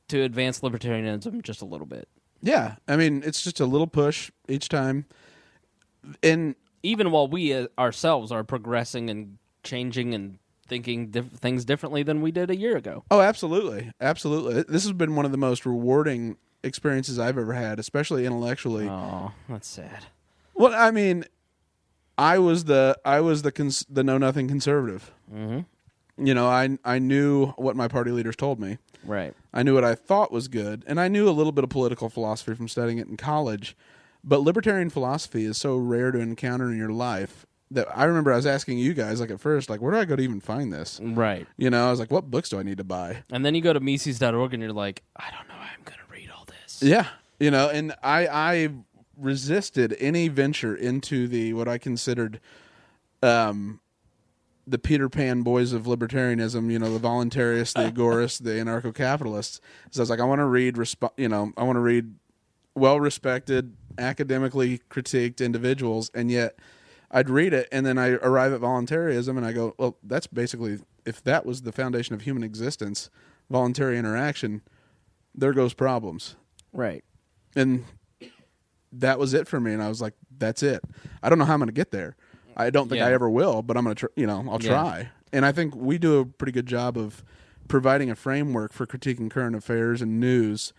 to advance libertarianism just a little bit. Yeah. It's just a little push each time. And even while we ourselves are progressing and changing and thinking things differently than we did a year ago. Oh, absolutely. Absolutely. This has been one of the most rewarding experiences I've ever had, especially intellectually. Oh, that's sad. Well, I was the know-nothing conservative. Mm-hmm. I knew what my party leaders told me. Right. I knew what I thought was good, and I knew a little bit of political philosophy from studying it in college. But libertarian philosophy is so rare to encounter in your life that I remember I was asking you guys, at first, where do I go to even find this? Right. I was like, what books do I need to buy? And then you go to Mises.org and you're like, I don't know how I'm going to read all this. Yeah. And I resisted any venture into what I considered the Peter Pan boys of libertarianism, the voluntarists, the agorists, the anarcho-capitalists. So I was like, I want to read well-respected, academically critiqued individuals, and yet I'd read it, and then I arrive at voluntarism, and I go, well, that's basically, if that was the foundation of human existence, voluntary interaction, there goes problems. Right. And that was it for me, and I was like, that's it. I don't know how I'm going to get there. I don't think I ever will, but I'm going to, I'll try. And I think we do a pretty good job of providing a framework for critiquing current affairs and news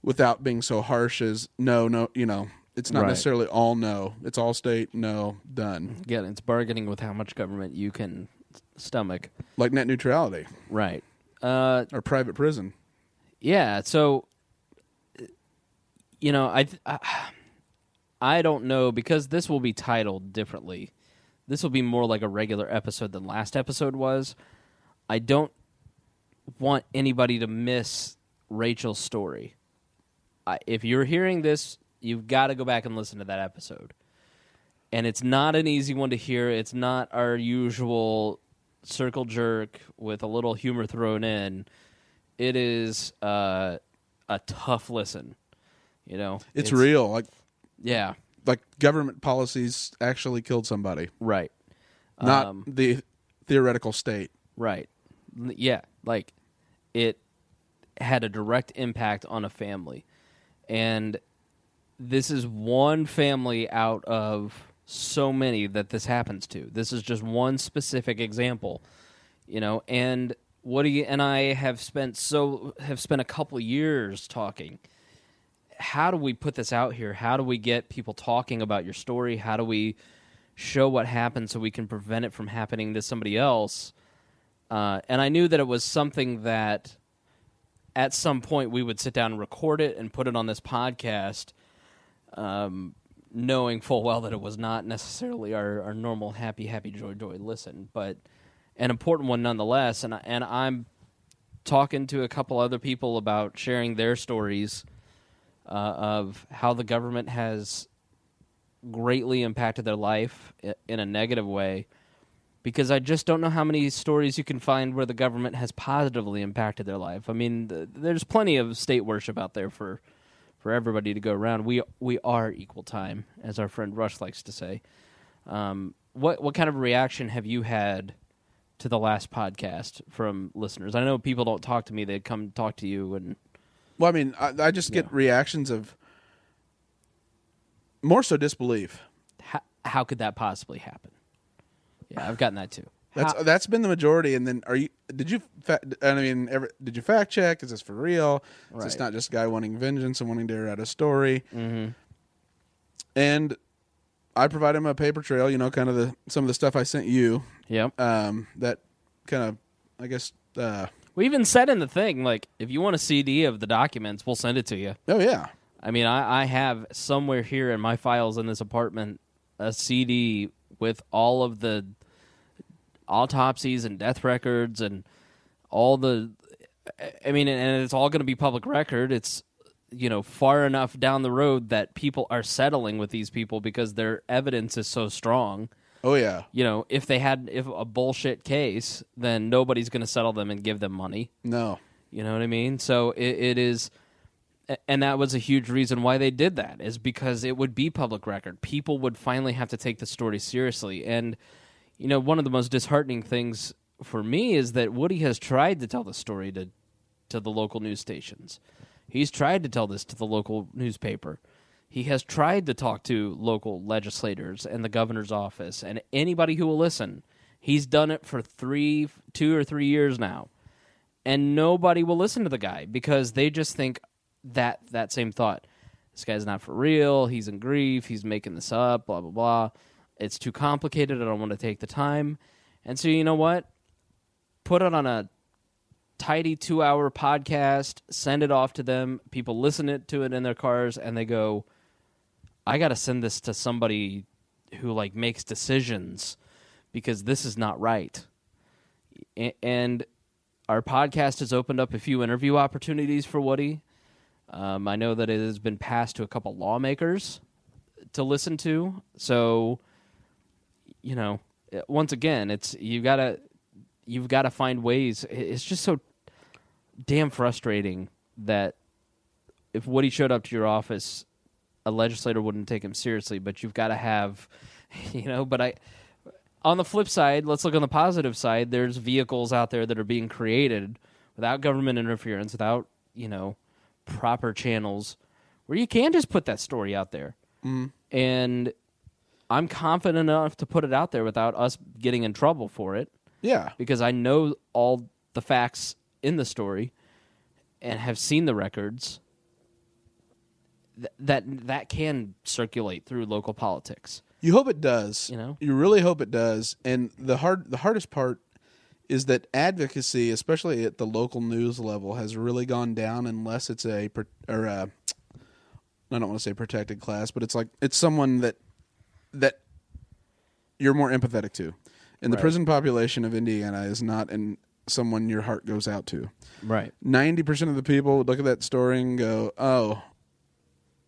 without being so harsh as no, it's not necessarily all no. It's all state, no, done. Again, it's bargaining with how much government you can stomach. Like net neutrality. Right. Or private prison. Yeah, so, I don't know, because this will be titled differently. This will be more like a regular episode than last episode was. I don't want anybody to miss Rachel's story. If you're hearing this, you've got to go back and listen to that episode. And it's not an easy one to hear. It's not our usual circle jerk with a little humor thrown in. It is a tough listen. It's real. Yeah. Like government policies actually killed somebody. Right. Not the theoretical state. Right. Yeah. Like, it had a direct impact on a family. And this is one family out of so many that this happens to. This is just one specific example. And Woody and I have spent a couple years talking. How do we put this out here? How do we get people talking about your story? How do we show what happened so we can prevent it from happening to somebody else? And I knew that it was something that at some point we would sit down and record it and put it on this podcast, knowing full well that it was not necessarily our normal happy, joy listen, but an important one nonetheless. And I'm talking to a couple other people about sharing their stories of how the government has greatly impacted their life in a negative way, because I just don't know how many stories you can find where the government has positively impacted their life. I mean, there's plenty of state worship out there for everybody to go around. We are equal time, as our friend Rush likes to say. What kind of reaction have you had to the last podcast from listeners? I know people don't talk to me; they come talk to you. And well, I mean, I just get reactions of more so disbelief. How could that possibly happen? Yeah, I've gotten that too. That's been the majority. And then, did you fact check? Is this for real? Right. Is this not just a guy wanting vengeance and wanting to air out a story? Mm-hmm. And I provide him a paper trail, kind of some of the stuff I sent you. Yep. That kind of, I guess. We even said in the thing, like, if you want a CD of the documents, we'll send it to you. Oh, yeah. I mean, I have somewhere here in my files in this apartment a CD with all of the autopsies and death records and all the... I mean, and it's all going to be public record. It's, far enough down the road that people are settling with these people because their evidence is so strong. Oh, yeah. If a bullshit case, then nobody's going to settle them and give them money. No. You know what I mean? So it is... And that was a huge reason why they did that, is because it would be public record. People would finally have to take the story seriously. And, one of the most disheartening things for me is that Woody has tried to tell the story to the local news stations. He's tried to tell this to the local newspaper. He has tried to talk to local legislators and the governor's office and anybody who will listen. He's done it for 2 or 3 years now. And nobody will listen to the guy because they just think that same thought. This guy's not for real. He's in grief. He's making this up, blah, blah, blah. It's too complicated. I don't want to take the time. And so you know what? Put it on a tidy 2-hour podcast, send it off to them. People listen to it in their cars, and they go, I got to send this to somebody who makes decisions because this is not right. And our podcast has opened up a few interview opportunities for Woody. I know that it has been passed to a couple lawmakers to listen to. So, once again, it's you've got to find ways. It's just so damn frustrating that if Woody showed up to your office, a legislator wouldn't take him seriously. But you've got to have, But on the flip side, let's look on the positive side. There's vehicles out there that are being created without government interference, without proper channels where you can just put that story out there. And I'm confident enough to put it out there without us getting in trouble for it. Yeah. Because I know all the facts in the story and have seen the records that can circulate through local politics. You hope it does. You really hope it does. And the hardest part is that advocacy, especially at the local news level, has really gone down unless it's I don't want to say protected class, but it's someone that you're more empathetic to. And the prison population of Indiana is not someone your heart goes out to. Right. 90% of the people would look at that story and go, "Oh,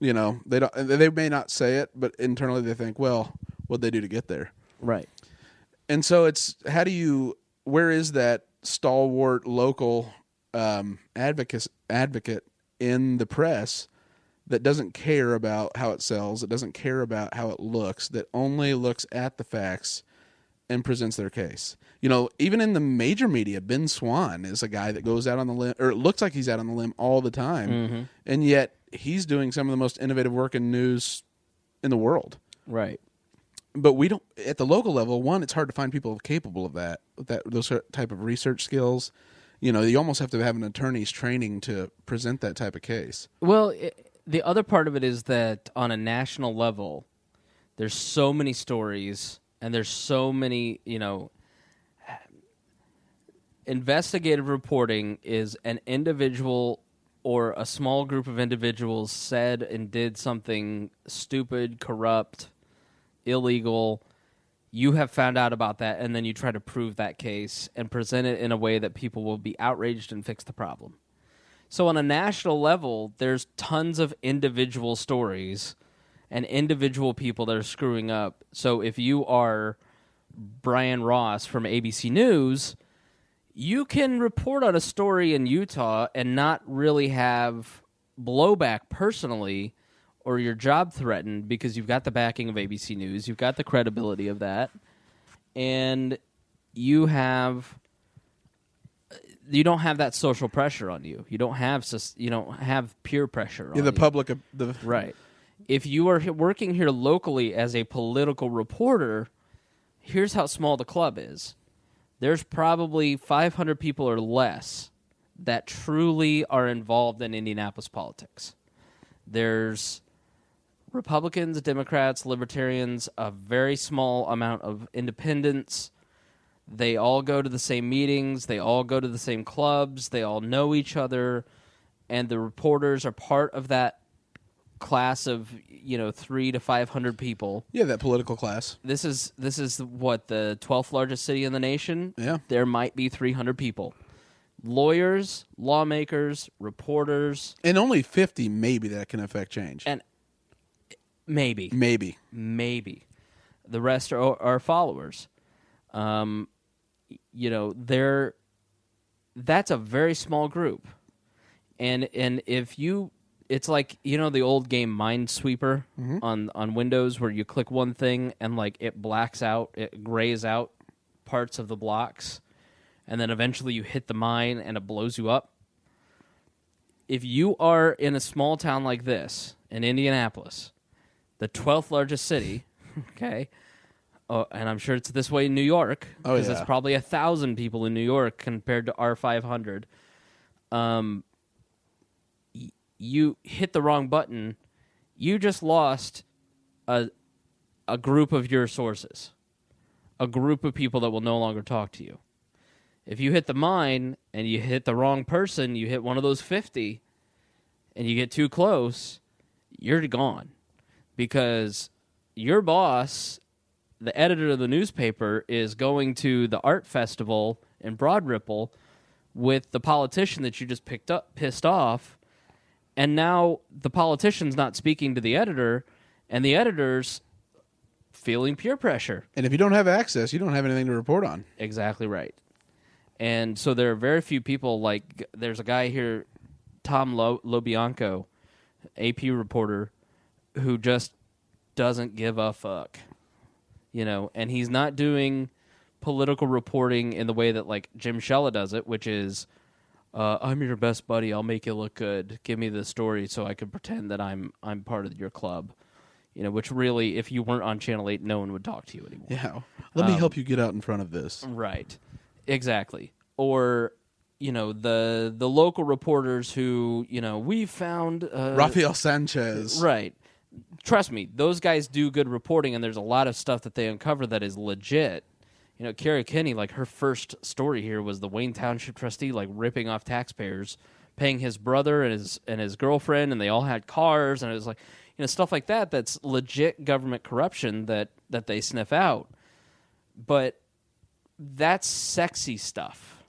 they may not say it, but internally they think, well, what'd they do to get there?" Right. And so it's where is that stalwart local advocate in the press that doesn't care about how it sells, that doesn't care about how it looks, that only looks at the facts and presents their case? Even in the major media, Ben Swan is a guy that goes out on the limb, or it looks like he's out on the limb all the time, and yet he's doing some of the most innovative work in news in the world. Right. But we don't, at the local level, one, it's hard to find people capable of those type of research skills. You almost have to have an attorney's training to present that type of case. Well, the other part of it is that on a national level, there's so many stories and there's so many, investigative reporting is an individual or a small group of individuals said and did something stupid, corrupt, illegal. You have found out about that, and then you try to prove that case and present it in a way that people will be outraged and fix the problem. So on a national level, there's tons of individual stories and individual people that are screwing up. So if you are Brian Ross from ABC News, you can report on a story in Utah and not really have blowback personally or your job threatened because you've got the backing of ABC News, you've got the credibility of that, and you don't have that social pressure on you. You don't have peer pressure on you. The public. Right. If you are working here locally as a political reporter, here's how small the club is. There's probably 500 people or less that truly are involved in Indianapolis politics. There's Republicans, Democrats, Libertarians, a very small amount of independents. They all go to the same meetings. They all go to the same clubs. They all know each other. And the reporters are part of that class of 300 to 500 people. Yeah, that political class. This is what, the 12th largest city in the nation? Yeah. There might be 300 people. Lawyers, lawmakers, reporters. And only 50 maybe that can affect change. And maybe. The rest are followers. That's a very small group. And if you, it's like, the old game Minesweeper on Windows where you click one thing and it blacks out, it grays out parts of the blocks, and then eventually you hit the mine and it blows you up. If you are in a small town like this, in Indianapolis, the 12th largest city, okay, and I'm sure it's this way in New York, because it's probably 1,000 people in New York compared to our 500. You hit the wrong button, you just lost a group of your sources, a group of people that will no longer talk to you. If you hit the mine and you hit the wrong person, you hit one of those 50, and you get too close, you're gone. Because your boss, the editor of the newspaper, is going to the art festival in Broad Ripple with the politician that you just pissed off, and now the politician's not speaking to the editor, and the editor's feeling peer pressure. And if you don't have access, you don't have anything to report on. Exactly right. And so there are very few people, there's a guy here, Tom Lobianco, AP reporter, who just doesn't give a fuck, and he's not doing political reporting in the way that Jim Shella does it, which is, I'm your best buddy, I'll make you look good, give me the story so I can pretend that I'm part of your club, which really, if you weren't on Channel 8, no one would talk to you anymore. Yeah, let me help you get out in front of this. Right, exactly. Or the local reporters who we found Rafael Sanchez, right. Trust me, those guys do good reporting, and there's a lot of stuff that they uncover that is legit. Carrie Kinney, like her first story here was the Wayne Township trustee, like ripping off taxpayers, paying his brother and his girlfriend, and they all had cars, and it was like, stuff like that. That's legit government corruption that they sniff out. But that's sexy stuff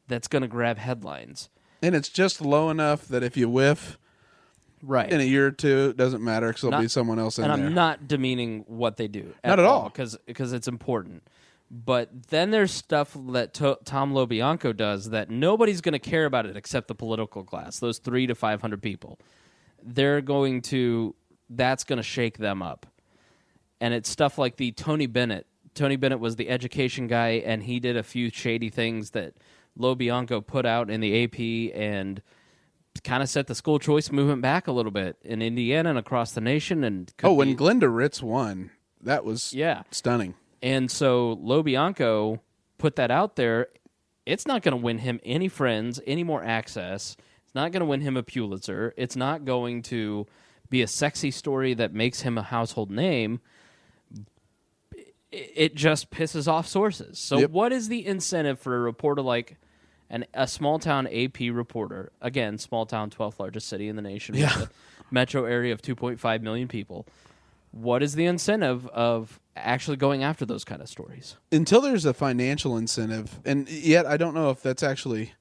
that's going to grab headlines. And it's just low enough that if you whiff right in a year or two, it doesn't matter because there'll be someone else in there. And I'm not demeaning what they do. Not at all. Because it's important. But then there's stuff that Tom LoBianco does that nobody's going to care about it except the political class, those 300 to 500 people. That's going to shake them up. And it's stuff like the Tony Bennett. Tony Bennett was the education guy, and he did a few shady things that LoBianco put out in the AP and kind of set the school choice movement back a little bit in Indiana and across the nation. And when Glenda Ritz won, that was stunning. And so LoBianco put that out there. It's not going to win him any friends, any more access. It's not going to win him a Pulitzer. It's not going to be a sexy story that makes him a household name. It just pisses off sources. So what is the incentive for a reporter like a small-town AP reporter, again, small-town, 12th largest city in the nation with a metro area of 2.5 million people, what is the incentive of actually going after those kind of stories? Until there's a financial incentive, and yet I don't know if that's actually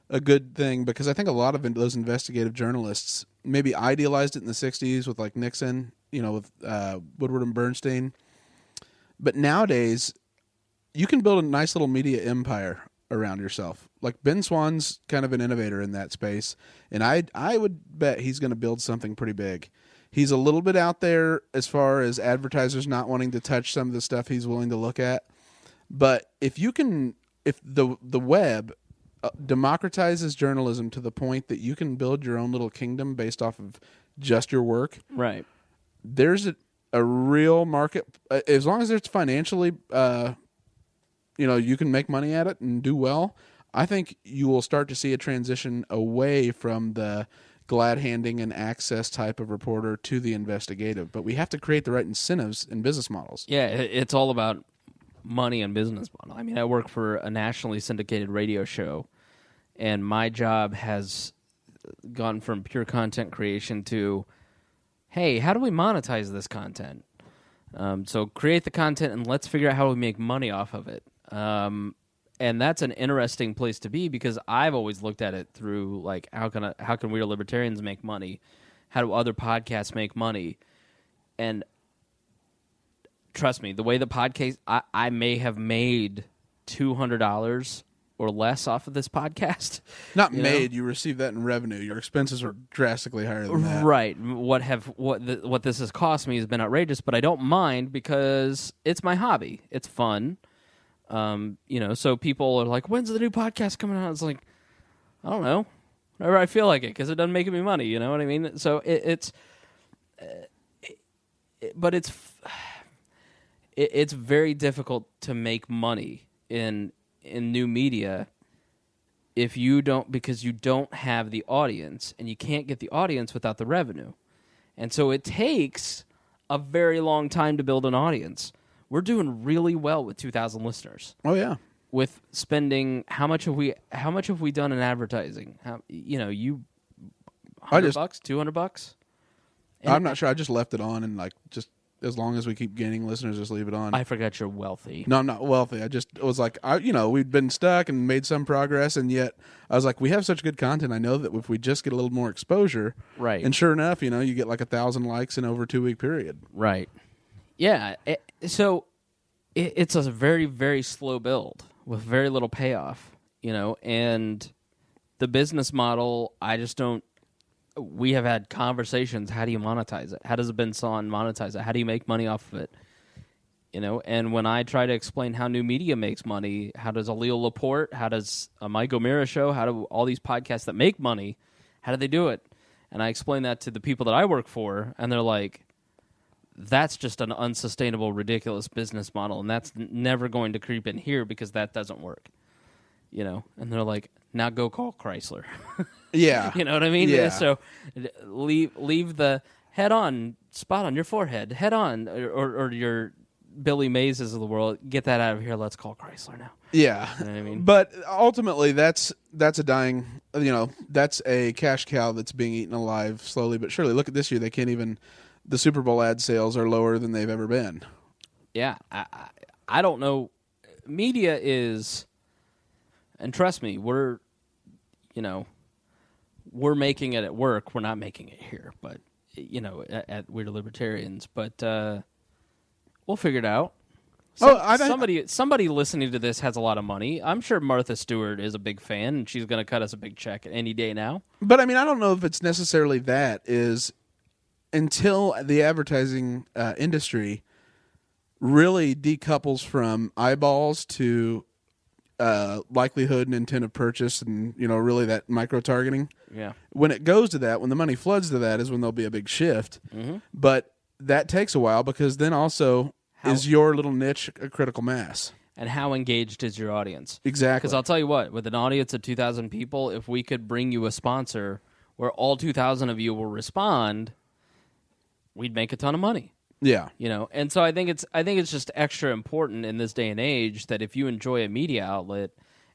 a good thing, because I think a lot of those investigative journalists maybe idealized it in the 60s with like Nixon, with Woodward and Bernstein. But nowadays, you can build a nice little media empire around yourself. Like Ben Swann's kind of an innovator in that space, and I would bet he's going to build something pretty big. He's a little bit out there as far as advertisers not wanting to touch some of the stuff he's willing to look at. But if the web democratizes journalism to the point that you can build your own little kingdom based off of just your work, right? There's a real market, as long as it's financially, you can make money at it and do well. I think you will start to see a transition away from the glad-handing and access type of reporter to the investigative. But we have to create the right incentives and business models. Yeah, it's all about money and business model. I mean, I work for a nationally syndicated radio show, and my job has gone from pure content creation to, hey, how do we monetize this content? So create the content and let's figure out how we make money off of it. And that's an interesting place to be, because I've always looked at it through like, how can we libertarians make money? How do other podcasts make money? And trust me, the way the podcast, I may have made $200 or less off of this podcast. Not made, you receive that in revenue. Your expenses are drastically higher than that. Right. What this has cost me has been outrageous, but I don't mind because it's my hobby. It's fun. So people are like, when's the new podcast coming out? It's like, I don't know. Whenever I feel like it, because it doesn't make me money, you know what I mean? So it's very difficult to make money in new media if you don't have the audience, and you can't get the audience without the revenue. And so it takes a very long time to build an audience. We're doing really well with 2,000 listeners. Oh yeah. With spending, how much have we done in advertising? $100, $200? I'm not sure. I just left it on, and just as long as we keep gaining listeners, just leave it on. I forgot you're wealthy. No, I'm not wealthy. It was like, we'd been stuck and made some progress, and yet I was like, we have such good content. I know that if we just get a little more exposure, right? And sure enough, you get like 1,000 likes in over a 2-week period, right? Yeah. So it's a very, very slow build with very little payoff, and the business model, I just don't. We have had conversations. How do you monetize it? How does Ben Swan monetize it? How do you make money off of it? And when I try to explain how new media makes money, how does a Leo Laporte, how does a Mike O'Meara show, how do all these podcasts that make money, how do they do it? And I explain that to the people that I work for, and they're like, that's just an unsustainable, ridiculous business model, and that's never going to creep in here because that doesn't work. And they're like, now go call Chrysler. Yeah. You know what I mean? Yeah. So leave the head-on spot on your forehead, head-on, or your Billy Mazes of the world, get that out of here. Let's call Chrysler now. Yeah, You know what I mean? but ultimately, that's a dying. That's a cash cow that's being eaten alive slowly but surely. Look at this year; they can't even. The Super Bowl ad sales are lower than they've ever been. Yeah, I don't know. Media is, and trust me, we're making it at work. We're not making it here, but at Weird Libertarians. But we'll figure it out. Somebody listening to this has a lot of money. I'm sure Martha Stewart is a big fan, and she's going to cut us a big check any day now. But I mean, I don't know if it's necessarily that is until the advertising industry really decouples from eyeballs to likelihood and intent of purchase, and really that micro targeting. Yeah. When it goes to that, when the money floods to that, is when there'll be a big shift. Mm-hmm. But that takes a while because then also. Is your little niche a critical mass? And how engaged is your audience? Exactly. Because I'll tell you what, with an audience of 2,000 people, if we could bring you a sponsor where all 2,000 of you will respond, we'd make a ton of money. Yeah. And so I think it's just extra important in this day and age that if you enjoy a media outlet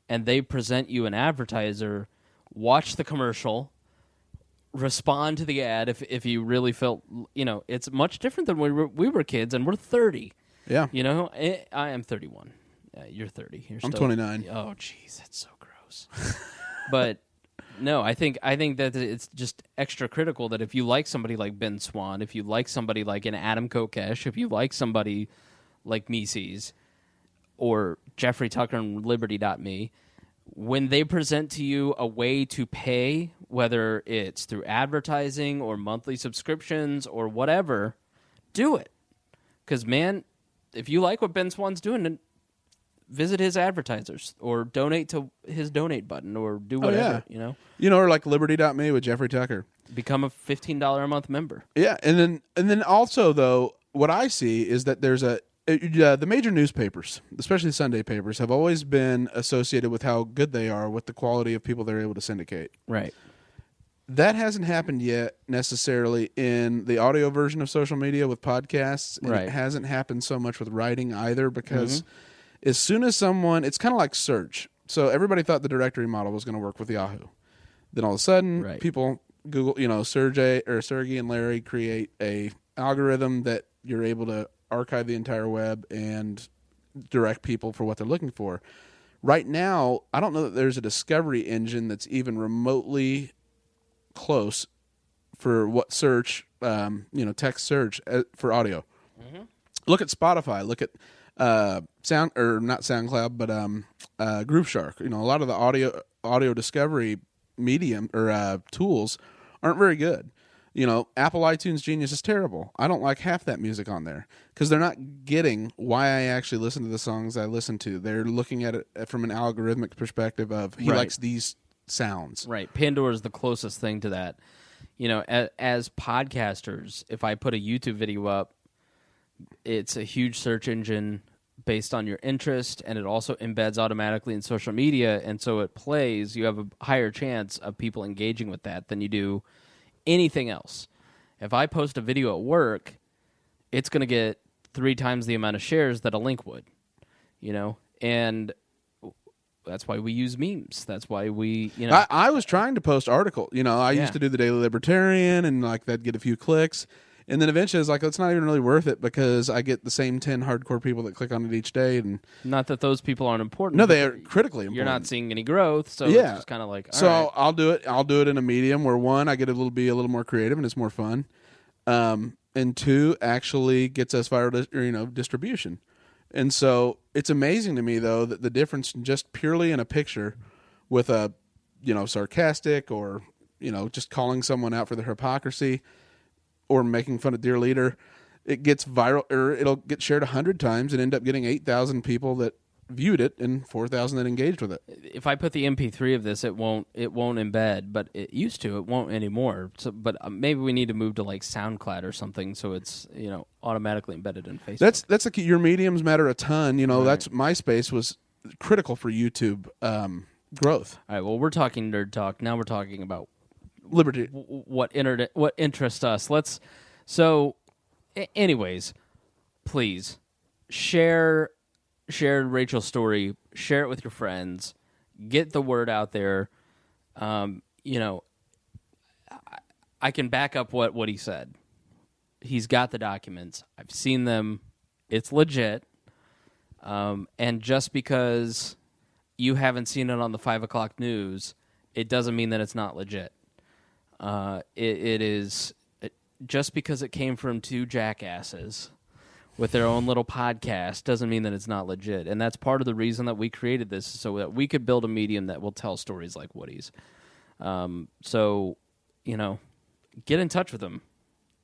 and they present you an advertiser, watch the commercial, respond to the ad if you really felt, it's much different than when we were kids and we're 30. Yeah. I am 31. You're 30. I'm 29. Oh, jeez, that's so gross. But no, I think that it's just extra critical that if you like somebody like Ben Swan, if you like somebody like an Adam Kokesh, if you like somebody like Mises or Jeffrey Tucker and Liberty.me, when they present to you a way to pay, whether it's through advertising or monthly subscriptions or whatever, do it. Because, man, if you like what Ben Swan's doing, then visit his advertisers or donate to his donate button or do whatever, or like Liberty.me with Jeffrey Tucker. Become a $15 a month member. Yeah, and then also, though, what I see is that there's the major newspapers, especially Sunday papers, have always been associated with how good they are with the quality of people they're able to syndicate. Right. That hasn't happened yet necessarily in the audio version of social media with podcasts. And right. It hasn't happened so much with writing either because as soon as it's kind of like search. So everybody thought the directory model was going to work with Yahoo. Then all of a sudden, people Google, Sergey and Larry create a algorithm that you're able to archive the entire web and direct people for what they're looking for. Right now, I don't know that there's a discovery engine that's even remotely close for what search, text search for audio. Mm-hmm. Look at Spotify. Look at not SoundCloud, but Grooveshark. A lot of the audio discovery medium or tools aren't very good. Apple iTunes Genius is terrible. I don't like half that music on there because they're not getting why I actually listen to the songs I listen to. They're looking at it from an algorithmic perspective of he likes these sounds. Right. Pandora is the closest thing to that. As podcasters, if I put a YouTube video up, it's a huge search engine based on your interest, and it also embeds automatically in social media, and so it plays. You have a higher chance of people engaging with that than you do anything else. If I post a video at work, it's going to get 3 times the amount of shares that a link would, and that's why we use memes. That's why we, I was trying to post article. I used to do the Daily Libertarian, and that'd get a few clicks. And then eventually it's like, it's not even really worth it because I get the same 10 hardcore people that click on it each day. And not that those people aren't important. No, they are critically important. You're not seeing any growth, so it's just kind of like, all right. I'll do it. I'll do it in a medium where, one, I get be a little more creative and it's more fun. And 2, actually gets us viral distribution. And so it's amazing to me, though, that the difference just purely in a picture with a, sarcastic or, just calling someone out for their hypocrisy or making fun of Dear Leader, it gets viral, or it'll get shared 100 times and end up getting 8,000 people that viewed it and 4,000 that engaged with it. If I put the MP3 of this, it won't embed, but it used to. It won't anymore. So, but maybe we need to move to like SoundCloud or something, so it's automatically embedded in Facebook. That's the key. Your mediums matter a ton. That's MySpace was critical for YouTube growth. All right. Well, we're talking nerd talk. Now we're talking about liberty. What interests us. Anyways, please share Rachel's story, share it with your friends, get the word out there. You know, I can back up what he said. He's got the documents. I've seen them. It's legit. And just because you haven't seen it on the 5 o'clock news, it doesn't mean that it's not legit. It is, just because it came from two jackasses with their own little podcast doesn't mean that it's not legit. And that's part of the reason that we created this, so that we could build a medium that will tell stories like Woody's. So, you know, get in touch with him.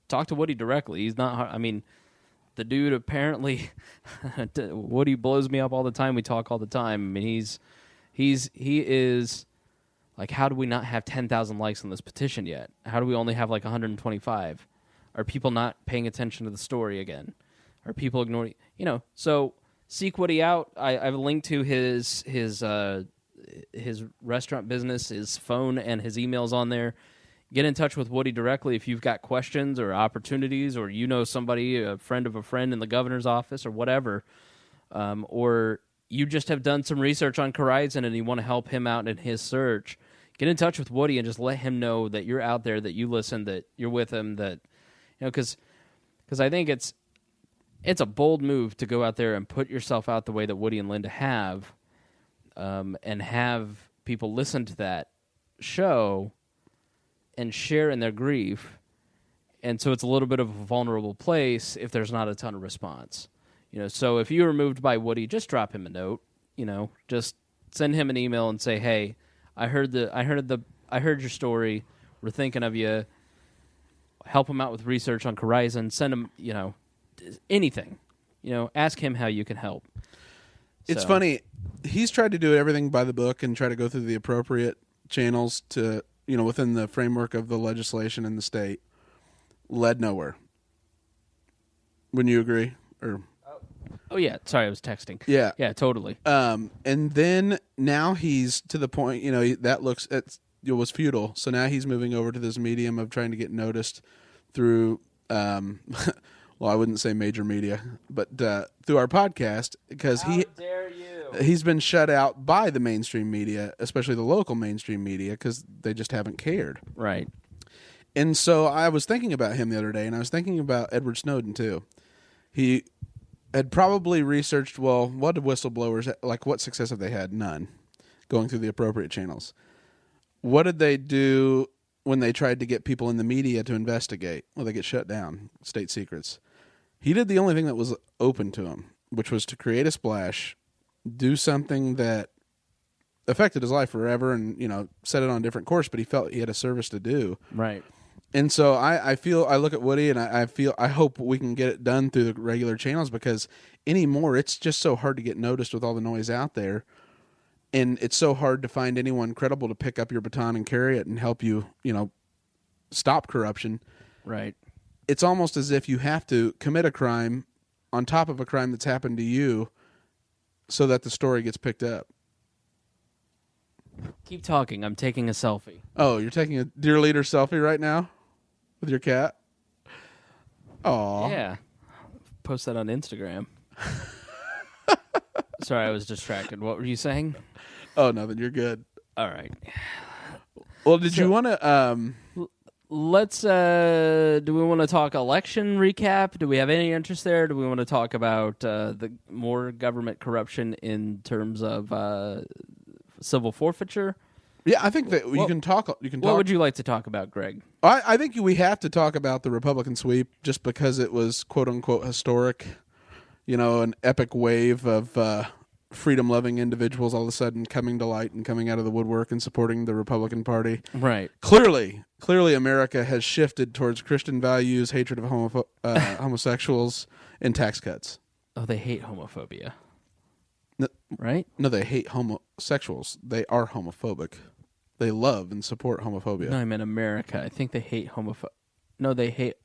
Talk to Woody directly. He's not, I mean, the dude apparently, Woody blows me up all the time. We talk all the time. I mean, he is, like, how do we not have 10,000 likes on this petition yet? How do we only have like 125? Are people not paying attention to the story again? Are people ignoring, you know? So seek Woody out. I've linked to his restaurant business, his phone, and his emails on there. Get in touch with Woody directly if you've got questions or opportunities, or you know somebody, a friend of a friend in the governor's office or whatever, or you just have done some research on Horizon and you want to help him out in his search. Get in touch with Woody and just let him know that you're out there, that you listen, that you're with him, that, you know, because I think it's a bold move to go out there and put yourself out the way that Woody and Linda have, and have people listen to that show and share in their grief. And so it's a little bit of a vulnerable place if there's not a ton of response. You know, so if you were moved by Woody, just drop him a note, you know, just send him an email and say, "Hey, I heard your story. We're thinking of you. Help him out with research on Horizon. Send him, you know, anything. You know, ask him how you can help." It's funny. He's tried to do everything by the book and try to go through the appropriate channels to, you know, within the framework of the legislation in the state. Led nowhere. Wouldn't you agree? Or oh yeah, sorry, I was texting. Yeah, totally. And then now he's to the point. You know, that looks it was futile. So now he's moving over to this medium of trying to get noticed through. Well, I wouldn't say major media, but through our podcast, because How dare you? He's been shut out by the mainstream media, especially the local mainstream media, because they just haven't cared. Right. And so I was thinking about him the other day, and I was thinking about Edward Snowden too. He had probably researched, well, what did whistleblowers, like what success have they had? None. Going through the appropriate channels. What did they do when they tried to get people in the media to investigate? Well, they get shut down. State secrets. He did the only thing that was open to him, which was to create a splash, do something that affected his life forever, and, you know, set it on a different course, but he felt he had a service to do. Right. And so I look at Woody and I hope we can get it done through the regular channels, because anymore it's just so hard to get noticed with all the noise out there. And it's so hard to find anyone credible to pick up your baton and carry it and help you, you know, stop corruption. Right. It's almost as if you have to commit a crime on top of a crime that's happened to you so that the story gets picked up. Keep talking. I'm taking a selfie. Oh, you're taking a Dear Leader selfie right now with your cat? Aw. Yeah. Post that on Instagram. Sorry, I was distracted. What were you saying? Oh, nothing. You're good. All right. Well, did you want to... Let's, do we want to talk election recap? Do we have any interest there? Do we want to talk about the more government corruption in terms of civil forfeiture? Yeah, I think that you can talk. What would you like to talk about, Greg? I think we have to talk about the Republican sweep, just because it was "quote unquote" historic. You know, an epic wave of freedom-loving individuals all of a sudden coming to light and coming out of the woodwork and supporting the Republican Party. Right. Clearly, America has shifted towards Christian values, hatred of homosexuals, and tax cuts. Oh, they hate homophobia. No, right? No, they hate homosexuals. They are homophobic. They love and support homophobia. No, I meant America. I think they hate No, they hate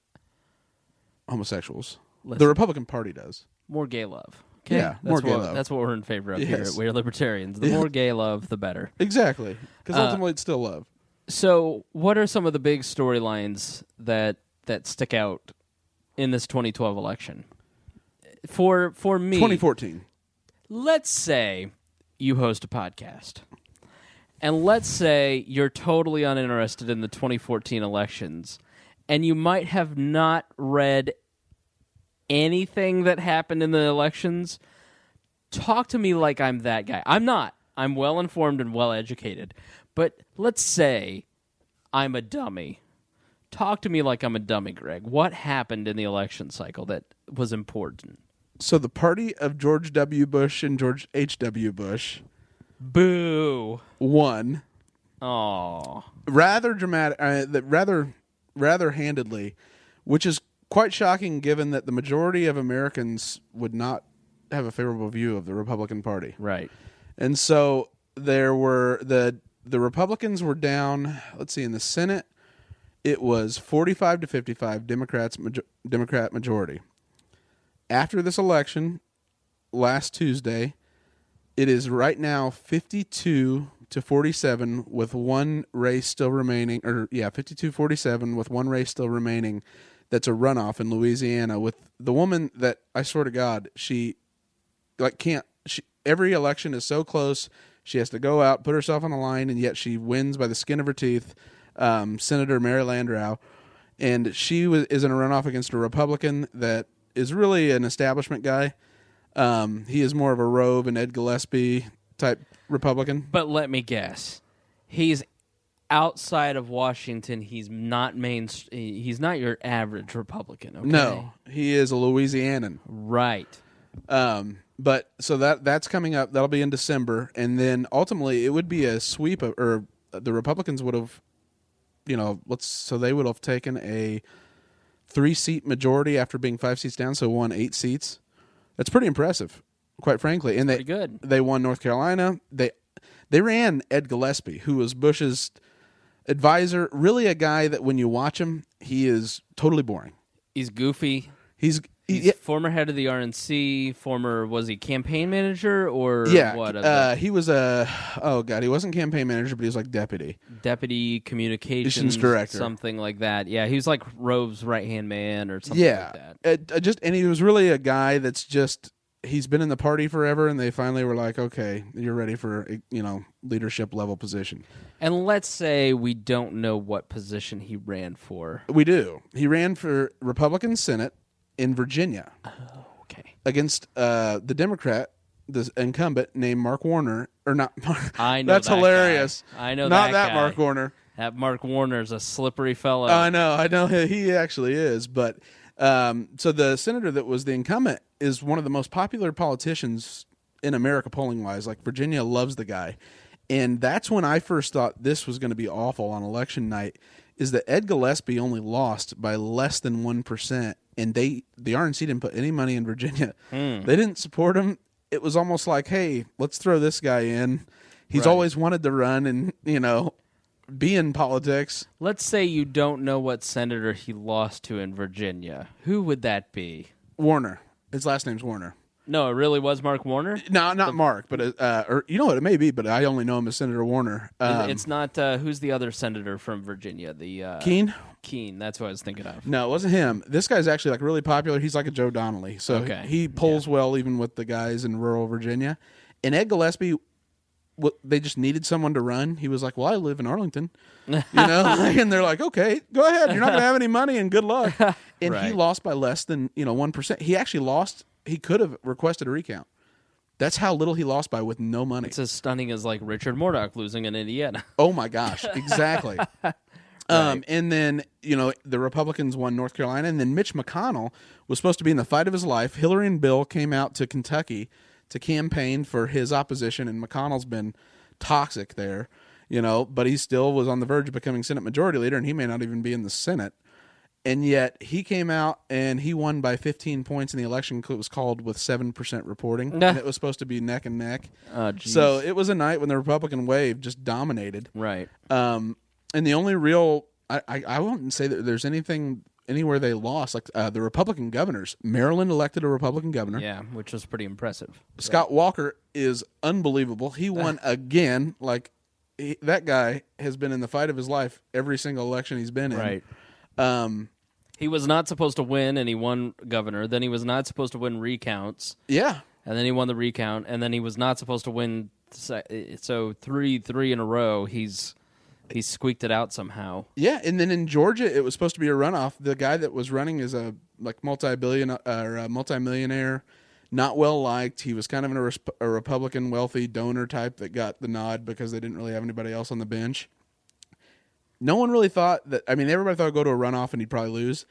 homosexuals. Listen. The Republican Party does. More gay love. Okay? Yeah, more gay love. That's what we're in favor of here. We're Libertarians. The more gay love, the better. Exactly. Because ultimately it's still love. So what are some of the big storylines that stick out in this 2012 election? for me, 2014. let's say you host a podcast, and let's say you're totally uninterested in the 2014 elections, and you might have not read anything that happened in the elections. Talk to me like I'm that guy. I'm not. I'm well-informed and well-educated. But let's say I'm a dummy. Talk to me like I'm a dummy, Greg. What happened in the election cycle that was important? So the party of George W. Bush and George H.W. Bush Boo. won. Oh. Rather dramatic, rather handedly, which is quite shocking given that the majority of Americans would not have a favorable view of the Republican Party. Right. And so there were the Republicans were down, let's see, in the Senate, it was 45 to 55 Democrat majority. After this election, last Tuesday, it is right now 52 to 47 with one race still remaining, 52-47 with one race still remaining. That's a runoff in Louisiana with the woman that, I swear to God, every election is so close, she has to go out, put herself on the line, and yet she wins by the skin of her teeth, Senator Mary Landrieu. And she is in a runoff against a Republican that is really an establishment guy. He is more of a Rove and Ed Gillespie type Republican. But let me guess. He's outside of Washington. He's not he's not your average Republican, okay? No, he is a Louisianan. Right. But so that's coming up. That'll be in December, and then ultimately it would be a sweep or the Republicans would have, they would have taken a 3-seat majority after being 5 seats down, so won 8 seats. That's pretty impressive, quite frankly. And pretty good. They won North Carolina. They ran Ed Gillespie, who was Bush's advisor. Really, a guy that when you watch him, he is totally boring. He's goofy. He's former head of the RNC, was he campaign manager or what? He was he wasn't campaign manager, but he was like deputy communications director, something like that. Yeah, he was like Rove's right-hand man or something like that. And he was really a guy that's just, he's been in the party forever, and they finally were like, okay, you're ready for leadership level position. And let's say we don't know what position he ran for. We do. He ran for Republican Senate in Virginia. Oh, okay. Against the Democrat, the incumbent named Mark Warner, or not Mark. I know that's that hilarious. Guy. I know not that guy. Mark Warner. That Mark Warner's a slippery fellow. I know. He actually is. But so the senator that was the incumbent is one of the most popular politicians in America polling wise. Like Virginia loves the guy, and that's when I first thought this was going to be awful on election night. Is that Ed Gillespie only lost by less than 1%. And the RNC didn't put any money in Virginia. They didn't support him. It was almost like, hey, let's throw this guy in. He's always wanted to run and, be in politics. Let's say you don't know what senator he lost to in Virginia. Who would that be? Warner. His last name's Warner. No, it really was Mark Warner? No, not Mark, but or you know what it may be, but I only know him as Senator Warner. It's not. Who's the other senator from Virginia? Keene. Keene. That's what I was thinking of. No, it wasn't him. This guy's actually like really popular. He's like a Joe Donnelly, so he polls well even with the guys in rural Virginia. And Ed Gillespie, they just needed someone to run. He was like, "Well, I live in Arlington," and they're like, "Okay, go ahead. You're not going to have any money, and good luck." And he lost by less than 1%. He actually lost. He could have requested a recount. That's how little he lost by with no money. It's as stunning as like Richard Murdoch losing in Indiana. Oh my gosh, exactly. And then, the Republicans won North Carolina, and then Mitch McConnell was supposed to be in the fight of his life. Hillary and Bill came out to Kentucky to campaign for his opposition, and McConnell's been toxic there, but he still was on the verge of becoming Senate Majority Leader, and he may not even be in the Senate. And yet he came out and he won by 15 points in the election. It was called with 7% reporting. And it was supposed to be neck and neck. So it was a night when the Republican wave just dominated. Right. And the only real, I wouldn't say that there's anywhere they lost. Like the Republican governors, Maryland elected a Republican governor. Yeah, which was pretty impressive. Scott Walker is unbelievable. He won again. Like that guy has been in the fight of his life every single election he's been in. Right. He was not supposed to win, and he won governor. Then he was not supposed to win recounts. Yeah. And then he won the recount, and then he was not supposed to win. So three in a row, he squeaked it out somehow. Yeah, and then in Georgia, it was supposed to be a runoff. The guy that was running is a multimillionaire, not well liked. He was kind of a Republican wealthy donor type that got the nod because they didn't really have anybody else on the bench. No one really thought that. I mean, everybody thought he'd go to a runoff and he'd probably lose.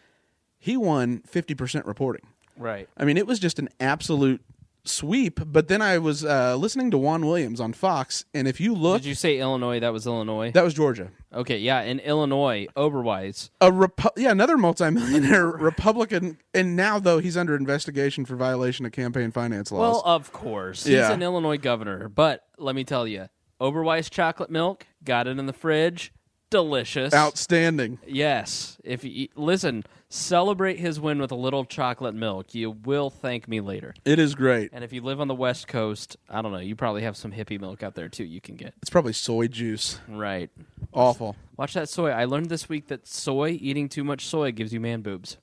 He won 50% reporting. Right. I mean, it was just an absolute sweep. But then I was listening to Juan Williams on Fox, and if you look, did you say Illinois? That was Illinois. That was Georgia. Okay, yeah, in Illinois, Oberweis. Another multimillionaire Republican, and now though he's under investigation for violation of campaign finance laws. Well, of course, he's an Illinois governor. But let me tell you, Oberweis chocolate milk, got it in the fridge. Delicious. Outstanding. Yes. If you listen, celebrate his win with a little chocolate milk. You will thank me later. It is great. And if you live on the West Coast, I don't know, you probably have some hippie milk out there too you can get. It's probably soy juice. Right. Awful. Watch that soy. I learned this week that eating too much soy gives you man boobs.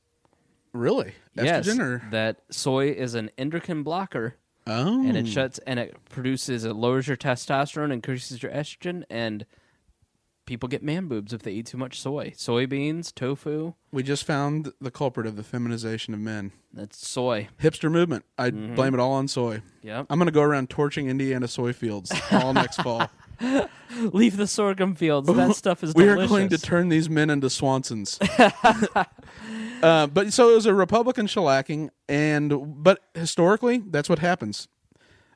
Really? Yes. Estrogen or? That soy is an endocrine blocker. Oh. And it lowers your testosterone, increases your estrogen, and people get man boobs if they eat too much soy. Soybeans, tofu. We just found the culprit of the feminization of men. That's soy. Hipster movement. I blame it all on soy. Yep. I'm going to go around torching Indiana soy fields all next fall. Leave the sorghum fields. That stuff is we delicious. are going to turn these men into Swansons. But so it was a Republican shellacking, but historically, that's what happens.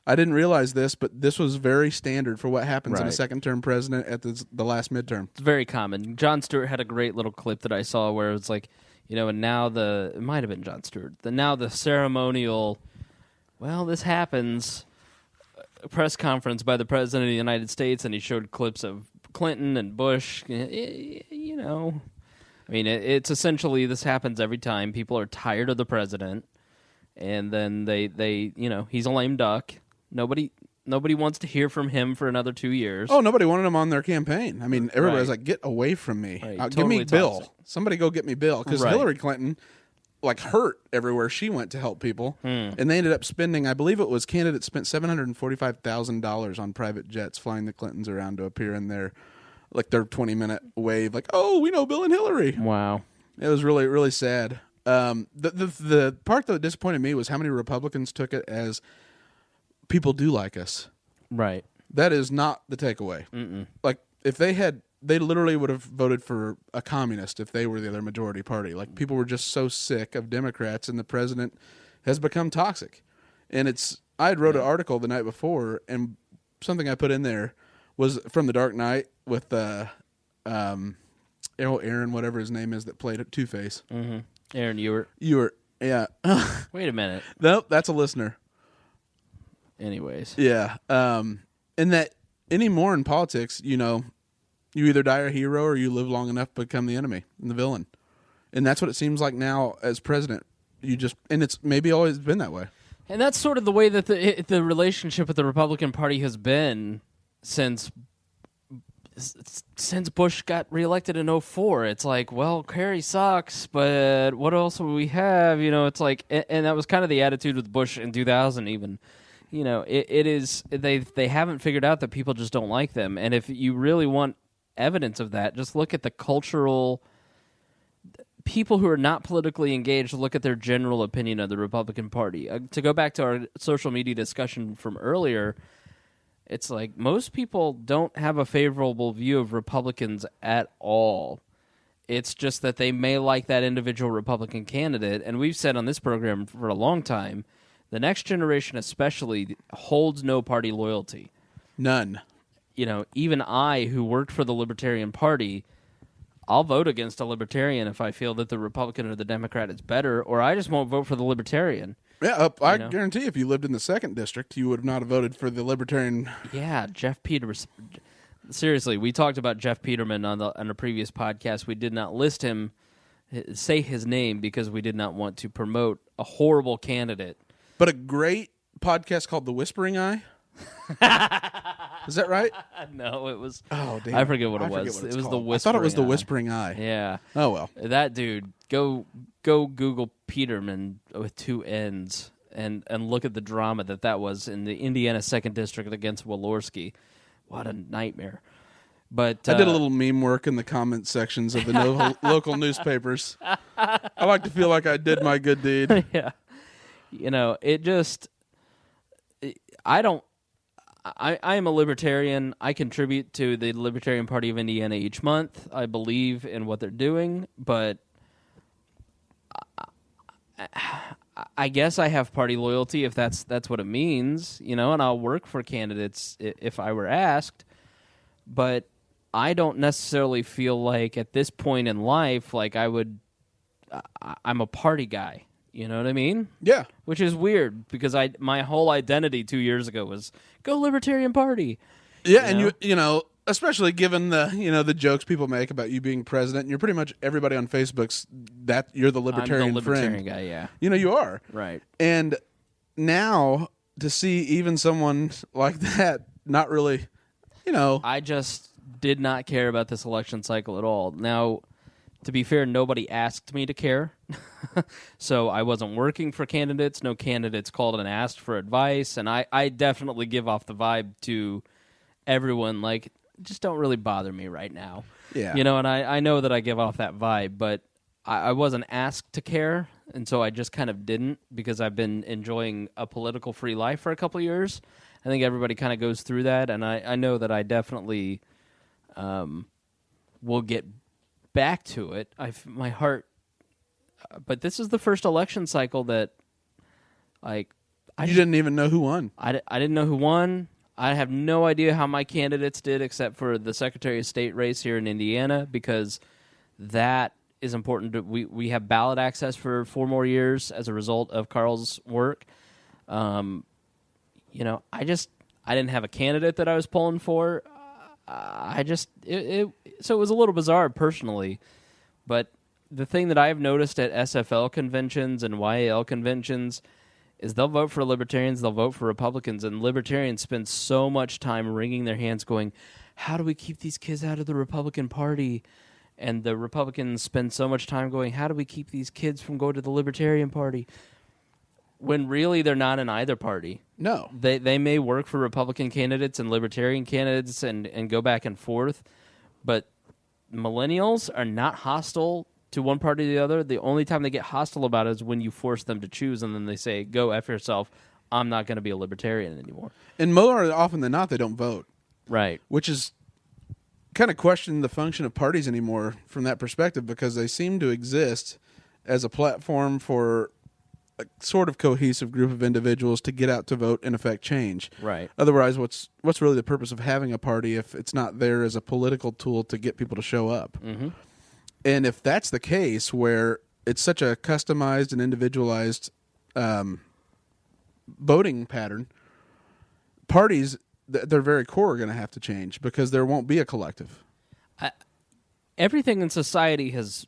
I didn't realize this, but this was very standard for what happens in a second-term president at the last midterm. It's very common. Jon Stewart had a great little clip that I saw where it was like, and now it might have been Jon Stewart. Now the ceremonial, this happens, press conference by the President of the United States, and he showed clips of Clinton and Bush. I mean, it's essentially this happens every time. People are tired of the president, and then they he's a lame duck. Nobody wants to hear from him for another 2 years. Oh, nobody wanted him on their campaign. I mean, everybody's like, get away from me. Right. Give Totally me Bill. toxic. Somebody go get me Bill. Because Hillary Clinton, hurt everywhere she went to help people. And they ended up spending, I believe it was candidates spent $745,000 on private jets flying the Clintons around to appear in their 20-minute wave. Like, oh, we know Bill and Hillary. Wow. It was really, really sad. The part that disappointed me was how many Republicans took it as people do like us. Right. That is not the takeaway. Mm-mm. If they literally would have voted for a communist if they were the other majority party. People were just so sick of Democrats, and the president has become toxic. And I had wrote an article the night before, and something I put in there was from The Dark Knight with Aaron, whatever his name is, that played Two-Face. Mm-hmm. Aaron Ewert. Ewert, yeah. Wait a minute. Nope, that's a listener. Anyways. Yeah. And that anymore in politics, you either die a hero or you live long enough to become the enemy and the villain. And that's what it seems like now as president. And it's maybe always been that way. And that's sort of the way that the relationship with the Republican Party has been since Bush got reelected in 2004. It's like, well, Kerry sucks, but what else will we have? It's like, and that was kind of the attitude with Bush in 2000 even. It is, they haven't figured out that people just don't like them. And if you really want evidence of that, just look at the cultural people who are not politically engaged, look at their general opinion of the Republican Party. To go back to our social media discussion from earlier, it's like most people don't have a favorable view of Republicans at all. It's just that they may like that individual Republican candidate. And we've said on this program for a long time, the next generation especially holds no party loyalty. None. Even I, who worked for the Libertarian Party, I'll vote against a Libertarian if I feel that the Republican or the Democrat is better, or I just won't vote for the Libertarian. Yeah, I guarantee if you lived in the 2nd District, you would not have voted for the Libertarian. Yeah, Jeff Peters. Seriously, we talked about Jeff Peterman on a previous podcast. We did not say his name because we did not want to promote a horrible candidate. But a great podcast called The Whispering Eye, Is that right? No, it was. Oh, damn. I forget what it forget was. what it's It was the called. Whispering I thought it was the Eye. Whispering Eye. Yeah. Oh, well. That dude, go Google Peterman with 2 N's and look at the drama that was in the Indiana 2nd District against Walorski. What a nightmare. But I did a little meme work in the comment sections of the local newspapers. I like to feel like I did my good deed. Yeah. It just... I am a libertarian. I contribute to the Libertarian Party of Indiana each month. I believe in what they're doing, but I guess I have party loyalty if that's what it means, and I'll work for candidates if I were asked, but I don't necessarily feel like at this point in life like I'm a party guy. You know what I mean? Yeah. Which is weird because my whole identity 2 years ago was go Libertarian Party. Yeah, and you know, especially given the jokes people make about you being president, and you're pretty much everybody on Facebook's that you're the libertarian I'm the libertarian friend. guy, yeah. You are. Right. And now to see even someone like that not really, I just did not care about this election cycle at all. Now, to be fair, nobody asked me to care. So I wasn't working for candidates. No candidates called and asked for advice. And I definitely give off the vibe to everyone, like, just don't really bother me right now. Yeah. And I know that I give off that vibe, but I wasn't asked to care. And so I just kind of didn't because I've been enjoying a political free life for a couple of years. I think everybody kind of goes through that. And I know that I definitely will get back to it. My heart, but this is the first election cycle that, like, you didn't even know who won. I didn't know who won. I have no idea how my candidates did, except for the Secretary of State race here in Indiana, because that is important. We have ballot access for 4 more years as a result of Carl's work. I didn't have a candidate that I was pulling for. So it was a little bizarre personally, but the thing that I've noticed at SFL conventions and YAL conventions is they'll vote for Libertarians, they'll vote for Republicans, and Libertarians spend so much time wringing their hands going, how do we keep these kids out of the Republican Party? And the Republicans spend so much time going, how do we keep these kids from going to the Libertarian Party? When really they're not in either party. No. They may work for Republican candidates and Libertarian candidates and go back and forth, but millennials are not hostile to one party or the other. The only time they get hostile about it is when you force them to choose, and then they say, go F yourself, I'm not going to be a libertarian anymore. And more often than not, they don't vote. Right. Which is kind of questioning the function of parties anymore from that perspective, because they seem to exist as a platform for a sort of cohesive group of individuals to get out to vote and affect change. Right. Otherwise, what's really the purpose of having a party if it's not there as a political tool to get people to show up? Mm-hmm. And if that's the case, where it's such a customized and individualized voting pattern, parties, their very core are going to have to change because there won't be a collective. Everything in society has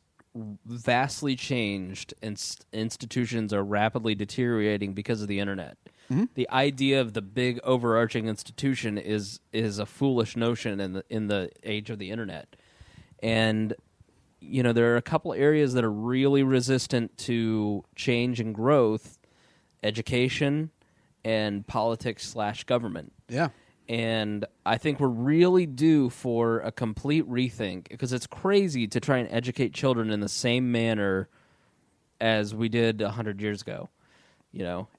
vastly changed, and institutions are rapidly deteriorating because of the internet. Mm-hmm. The idea of the big overarching institution is a foolish notion in the age of the internet. And there are a couple areas that are really resistant to change and growth: education and politics/government. Yeah. And I think we're really due for a complete rethink, because it's crazy to try and educate children in the same manner as we did 100 years ago,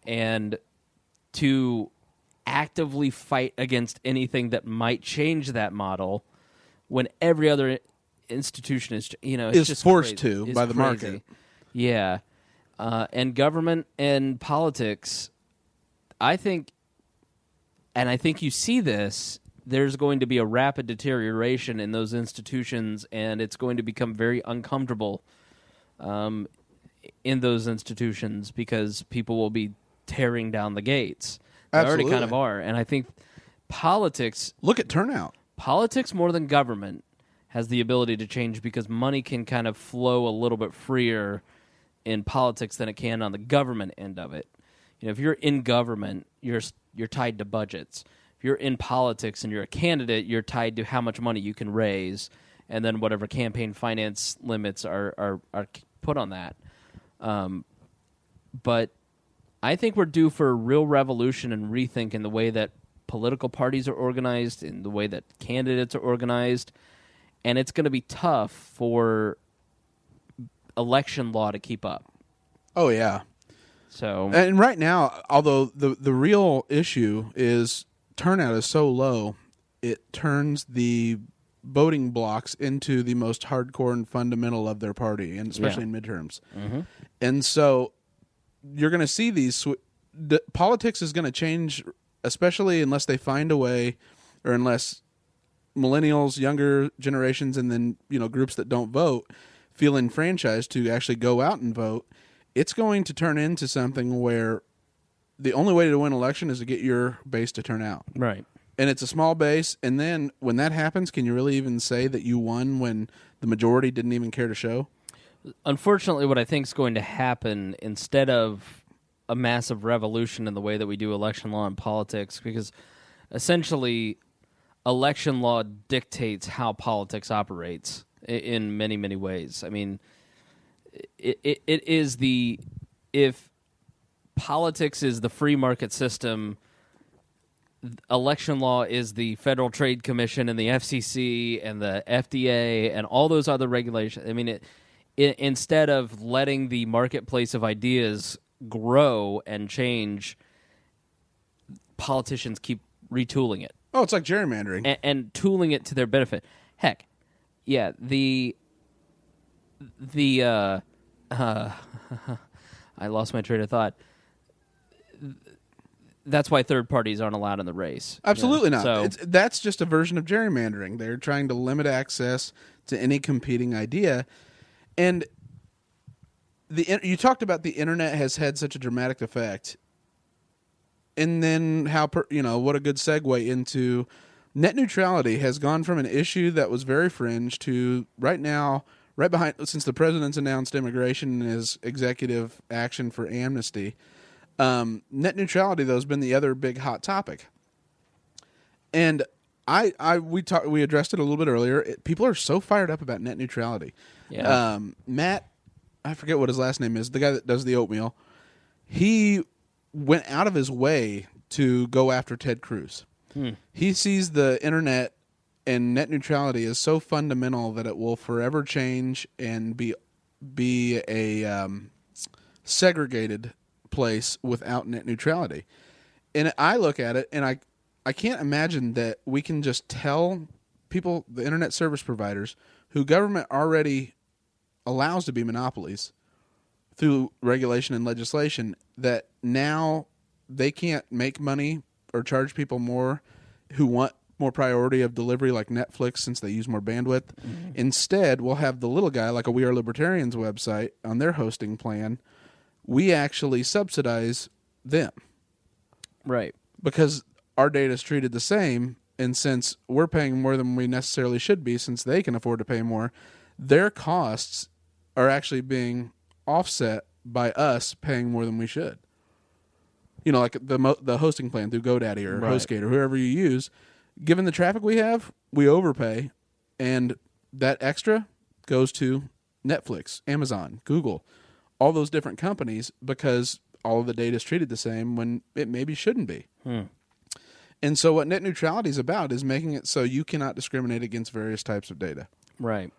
and to actively fight against anything that might change that model when every other institution is, it's is just forced crazy. to by the crazy. market. Yeah. And government and politics, I think you see this, there's going to be a rapid deterioration in those institutions, and it's going to become very uncomfortable in those institutions because people will be tearing down the gates. They Absolutely. already kind of are. And I think politics... Look at turnout. Politics more than government has the ability to change, because money can kind of flow a little bit freer in politics than it can on the government end of it. If you're in government, you're tied to budgets. If you're in politics and you're a candidate, you're tied to how much money you can raise, and then whatever campaign finance limits are put on that. But I think we're due for a real revolution and rethink in the way that political parties are organized, in the way that candidates are organized, and it's going to be tough for election law to keep up. Oh, yeah. So, and right now, although the real issue is turnout is so low, it turns the voting blocks into the most hardcore and fundamental of their party, and especially in midterms. Mm-hmm. And so you're going to see these politics is going to change, especially unless they find a way, or unless millennials, younger generations, and then groups that don't vote feel enfranchised to actually go out and vote. It's going to turn into something where the only way to win an election is to get your base to turn out. Right. And it's a small base, and then when that happens, can you really even say that you won when the majority didn't even care to show? Unfortunately, what I think is going to happen, instead of a massive revolution in the way that we do election law and politics, because essentially election law dictates how politics operates in many, many ways. I mean, it is if politics is the free market system, election law is the Federal Trade Commission and the FCC and the FDA and all those other regulations. I mean, instead of letting the marketplace of ideas grow and change, politicians keep retooling it. Oh, it's like gerrymandering. And tooling it to their benefit. Heck, yeah, I lost my train of thought. That's why third parties aren't allowed in the race. Absolutely not. So, that's just a version of gerrymandering. They're trying to limit access to any competing idea. And you talked about the internet has had such a dramatic effect. And then what a good segue into net neutrality has gone from an issue that was very fringe to right now, right behind, since the president's announced immigration and his executive action for amnesty. Net neutrality, though, has been the other big hot topic. And we addressed it a little bit earlier. People are so fired up about net neutrality. yeah. Matt, I forget what his last name is, the guy that does the oatmeal, he went out of his way to go after Ted Cruz. He sees the internet and net neutrality as so fundamental that it will forever change and be a segregated place without net neutrality. And I look at it and I can't imagine that we can just tell people, the internet service providers, who government already allows to be monopolies through regulation and legislation, that now they can't make money or charge people more who want more priority of delivery like Netflix, since they use more bandwidth. Mm-hmm. Instead, we'll have the little guy, like a We Are Libertarians website, on their hosting plan. We actually subsidize them. Right. Because our data is treated the same, and since we're paying more than we necessarily should be, since they can afford to pay more, their costs are actually being offset by us paying more than we should. Like the hosting plan through GoDaddy or HostGator, or whoever you use. Given the traffic we have, we overpay, and that extra goes to Netflix, Amazon, Google, all those different companies, because all of the data is treated the same when it maybe shouldn't be. And so what net neutrality is about is making it so you cannot discriminate against various types of data. Right.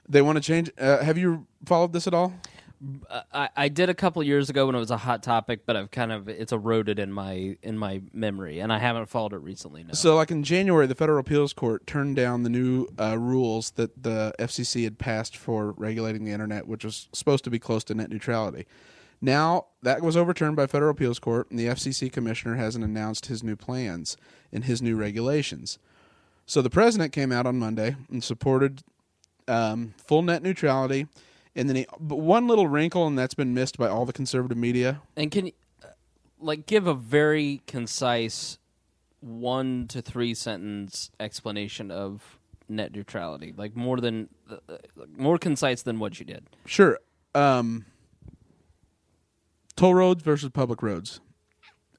They want to change. Have you followed this at all? I did a couple years ago when it was a hot topic, but it's eroded in my memory, and I haven't followed it recently. No. So, like in January, the Federal Appeals Court turned down the new rules that the FCC had passed for regulating the internet, which was supposed to be close to net neutrality. Now that was overturned by Federal Appeals Court, and the FCC commissioner hasn't announced his new plans and his new regulations. So the president came out on Monday and supported full net neutrality. And then but one little wrinkle, and that's been missed by all the conservative media. And can you give a very concise 1 to 3 sentence explanation of net neutrality, more concise than what you did? Sure. Toll roads versus public roads.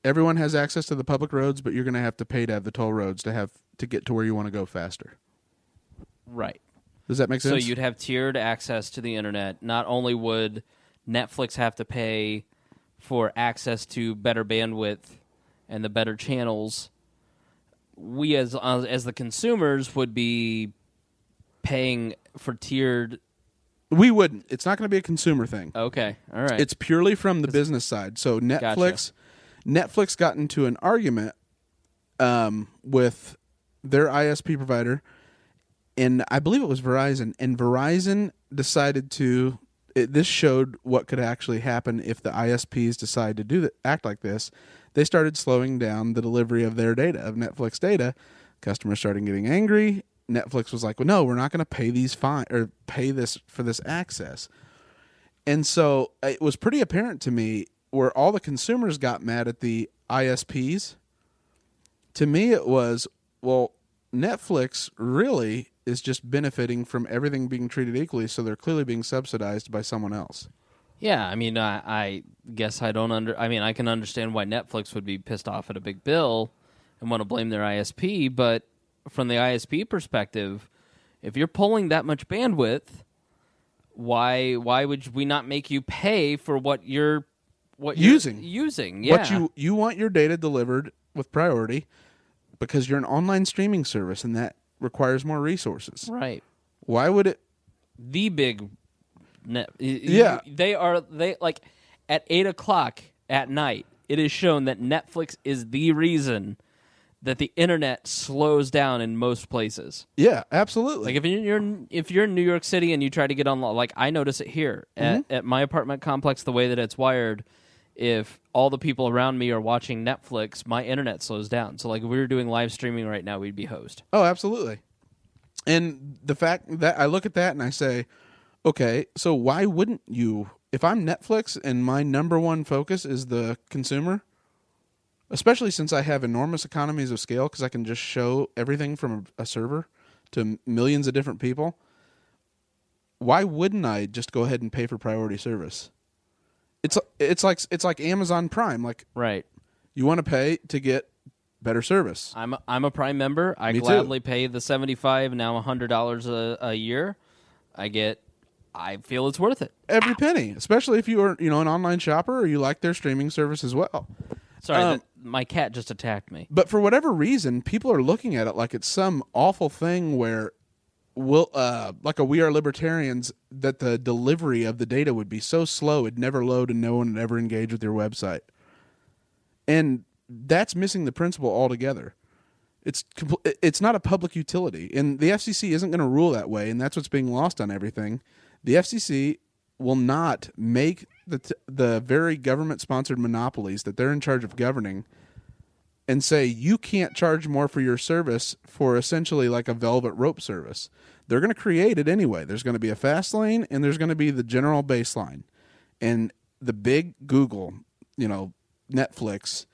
everyone has access to the public roads, but you're going to have to pay to have the toll roads to get to where you want to go faster. Right. Does that make sense? So you'd have tiered access to the internet. Not only would Netflix have to pay for access to better bandwidth and the better channels, we as the consumers would be paying for tiered. We wouldn't. It's not going to be a consumer thing. Okay, all right. It's purely from the business side. So Netflix got into an argument with their ISP provider, and I believe it was Verizon. And Verizon decided to. This showed what could actually happen if the ISPs decide to act like this. They started slowing down the delivery of their data, of Netflix data. Customers started getting angry. Netflix was like, "Well, no, we're not going to pay pay this for this access." And so it was pretty apparent to me where all the consumers got mad at the ISPs. To me, it was, well, Netflix really is just benefiting from everything being treated equally, so they're clearly being subsidized by someone else. Yeah, I mean, I guess I can understand why Netflix would be pissed off at a big bill and want to blame their ISP, but from the ISP perspective, if you're pulling that much bandwidth, why would we not make you pay for what you're using? Yeah. What you want your data delivered with priority because you're an online streaming service and that requires more resources. Right. Why would it? The big net. Yeah. They like at 8:00 at night. It is shown that Netflix is the reason that the internet slows down in most places. Yeah, absolutely. Like if you're in New York City and you try to get on, like I notice it here at my apartment complex, the way that it's wired. If all the people around me are watching Netflix, my internet slows down. So, like, if we were doing live streaming right now, we'd be hosed. Oh, absolutely. And the fact that I look at that and I say, okay, so why wouldn't you? If I'm Netflix and my number one focus is the consumer, especially since I have enormous economies of scale because I can just show everything from a server to millions of different people, why wouldn't I just go ahead and pay for priority service? It's like Amazon Prime. Like, right. You want to pay to get better service. I'm a Prime member. I gladly pay the $75 now $100 a year. I feel it's worth it. Every penny, especially if you are an online shopper or you like their streaming service as well. Sorry, my cat just attacked me. But for whatever reason, people are looking at it like it's some awful thing where like We Are Libertarians, that the delivery of the data would be so slow it'd never load and no one would ever engage with your website. And that's missing the principle altogether. It's not a public utility, and the FCC isn't going to rule that way, and that's what's being lost on everything. The FCC will not make the very government-sponsored monopolies that they're in charge of governing and say you can't charge more for your service for essentially like a velvet rope service. They're going to create it anyway. There's going to be a fast lane and there's going to be the general baseline. And the big Google, Netflix,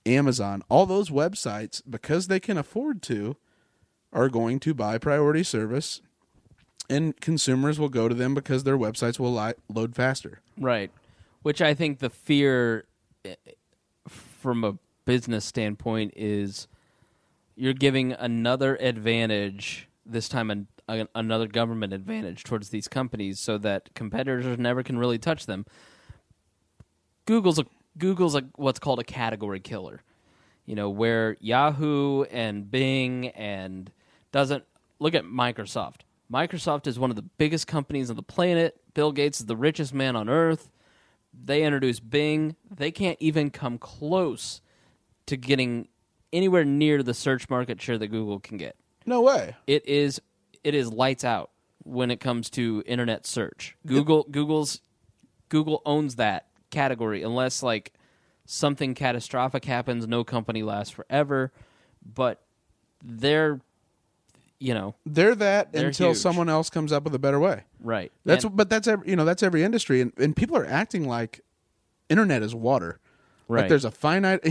Amazon, all those websites, because they can afford to, are going to buy priority service, and consumers will go to them because their websites will load faster. Right. Which I think the fear from a business standpoint is you're giving another advantage, this time another government advantage towards these companies so that competitors never can really touch them. Google's what's called a category killer. Where Yahoo and Bing and doesn't look at Microsoft. Microsoft is one of the biggest companies on the planet. Bill Gates is the richest man on earth. They introduced Bing. They can't even come close to getting anywhere near the search market share that Google can get. No way. It is lights out when it comes to internet search. Google owns that category unless like something catastrophic happens. No company lasts forever, but they're that until huge. Someone else comes up with a better way. Right. That's every industry, and people are acting like internet is water. Right. Like there's a finite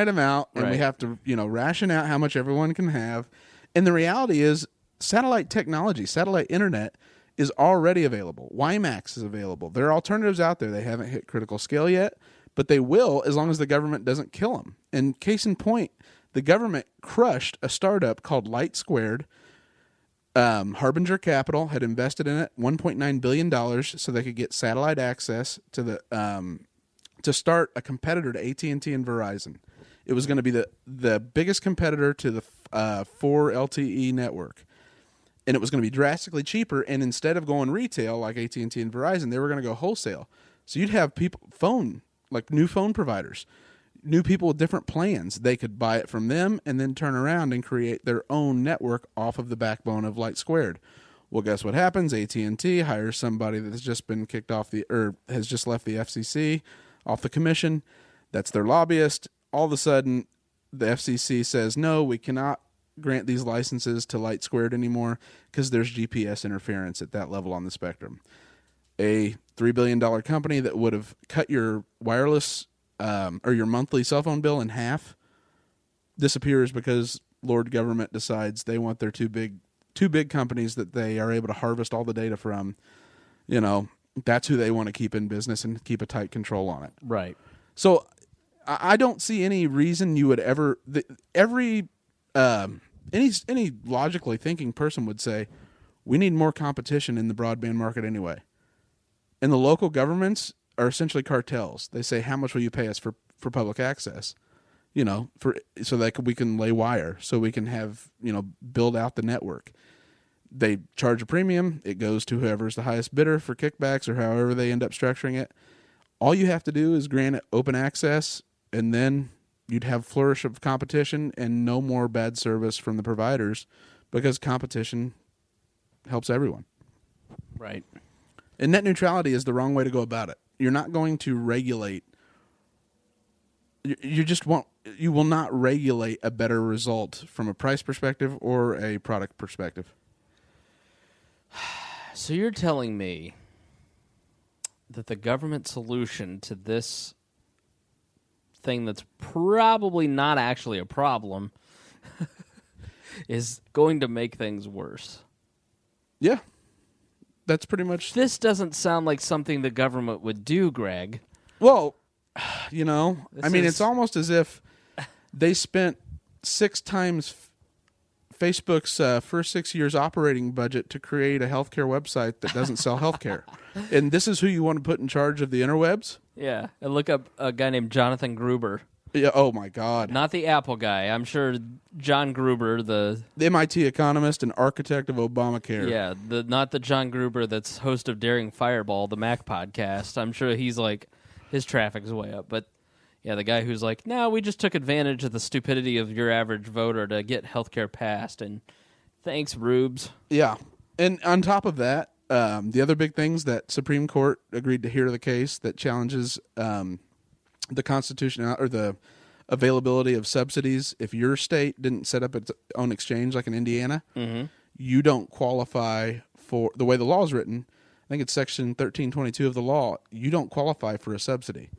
amount, and right. we have to ration out how much everyone can have. And the reality is, satellite technology, satellite internet is already available. WiMAX is available. There are alternatives out there. They haven't hit critical scale yet, but they will as long as the government doesn't kill them. And case in point, the government crushed a startup called Light Squared. Harbinger Capital had invested in it $1.9 billion so they could get satellite access to the to start a competitor to AT&T and Verizon. It was going to be the biggest competitor to the 4 LTE network. And it was going to be drastically cheaper. And instead of going retail like AT&T and Verizon, they were going to go wholesale. So you'd have people, new phone providers, new people with different plans. They could buy it from them and then turn around and create their own network off of the backbone of Light Squared. Well, guess what happens? AT&T hires somebody that's just been kicked off has just left the FCC, off the commission. That's their lobbyist. All of a sudden, the FCC says, no, we cannot grant these licenses to Light Squared anymore because there's GPS interference at that level on the spectrum. A $3 billion company that would have cut your wireless or your monthly cell phone bill in half disappears because Lord Government decides they want their two big companies that they are able to harvest all the data from. That's who they want to keep in business and keep a tight control on it. Right. So I don't see any reason you would ever any logically thinking person would say we need more competition in the broadband market anyway. And the local governments are essentially cartels. They say, how much will you pay us for public access? So that we can lay wire, so we can have, build out the network. They charge a premium. It goes to whoever's the highest bidder for kickbacks or however they end up structuring it. All you have to do is grant it open access, and then you'd have flourish of competition and no more bad service from the providers because competition helps everyone. Right. And net neutrality is the wrong way to go about it. You're not going to regulate. You will not regulate a better result from a price perspective or a product perspective. So you're telling me that the government solution to this thing that's probably not actually a problem is going to make things worse. Yeah. That's pretty much... This doesn't sound like something the government would do, Greg. Well, it's almost as if they spent 6 times Facebook's first 6 years operating budget to create a healthcare website that doesn't sell healthcare. And this is who you want to put in charge of the interwebs? Yeah, and look up a guy named Jonathan Gruber. Yeah. Oh my God. Not the Apple guy. I'm sure John Gruber, the MIT economist and architect of Obamacare. Yeah, not the John Gruber that's host of Daring Fireball, the Mac podcast. I'm sure he's like, his traffic's way up. But yeah, the guy who's like, no, we just took advantage of the stupidity of your average voter to get healthcare passed. And thanks, Rubes. Yeah. And on top of that, the other big things that Supreme Court agreed to hear the case that challenges the Constitution or the availability of subsidies. If your state didn't set up its own exchange like in Indiana, you don't qualify for, the way the law is written, I think it's section 1322 of the law, you don't qualify for a subsidy.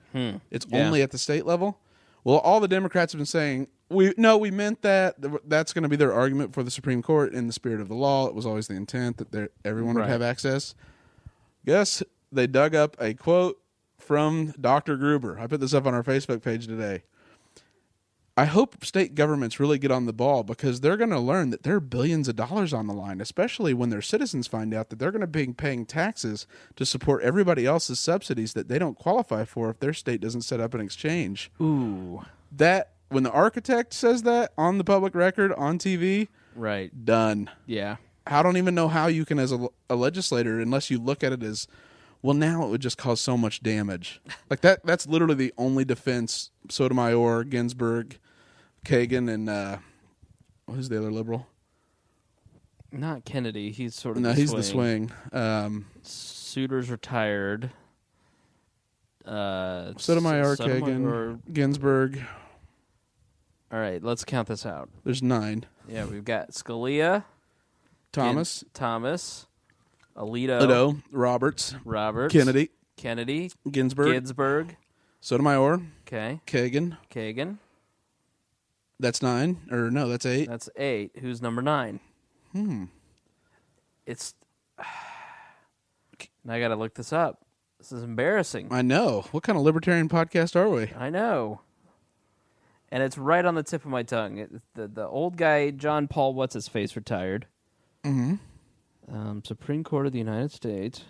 It's only at the state level. Well, all the Democrats have been saying, we meant that. That's going to be their argument for the Supreme Court in the spirit of the law. It was always the intent that everyone would have access. Guess they dug up a quote from Dr. Gruber. I put this up on our Facebook page today. I hope state governments really get on the ball because they're going to learn that there are billions of dollars on the line, especially when their citizens find out that they're going to be paying taxes to support everybody else's subsidies that they don't qualify for if their state doesn't set up an exchange. Ooh. That, when the architect says that on the public record, on TV, right, done. Yeah. I don't even know how you can, as a legislator, unless you look at it as, well, now it would just cause so much damage. Like that's literally the only defense Sotomayor, Ginsburg, Kagan, and who's the other liberal? Not Kennedy. He's sort of he's the swing. Souter's retired. Sotomayor, Kagan, Ginsburg. All right, let's count this out. There's 9. Yeah, we've got Scalia, Thomas, Alito, Roberts, Kennedy, Ginsburg, Sotomayor, okay, Kagan. That's 9, or no, that's 8. That's 8. Who's number 9? It's. Now I got to look this up. This is embarrassing. I know. What kind of libertarian podcast are we? I know. And it's right on the tip of my tongue. The old guy, John Paul What's-His-Face, retired. Mm-hmm. Supreme Court of the United States.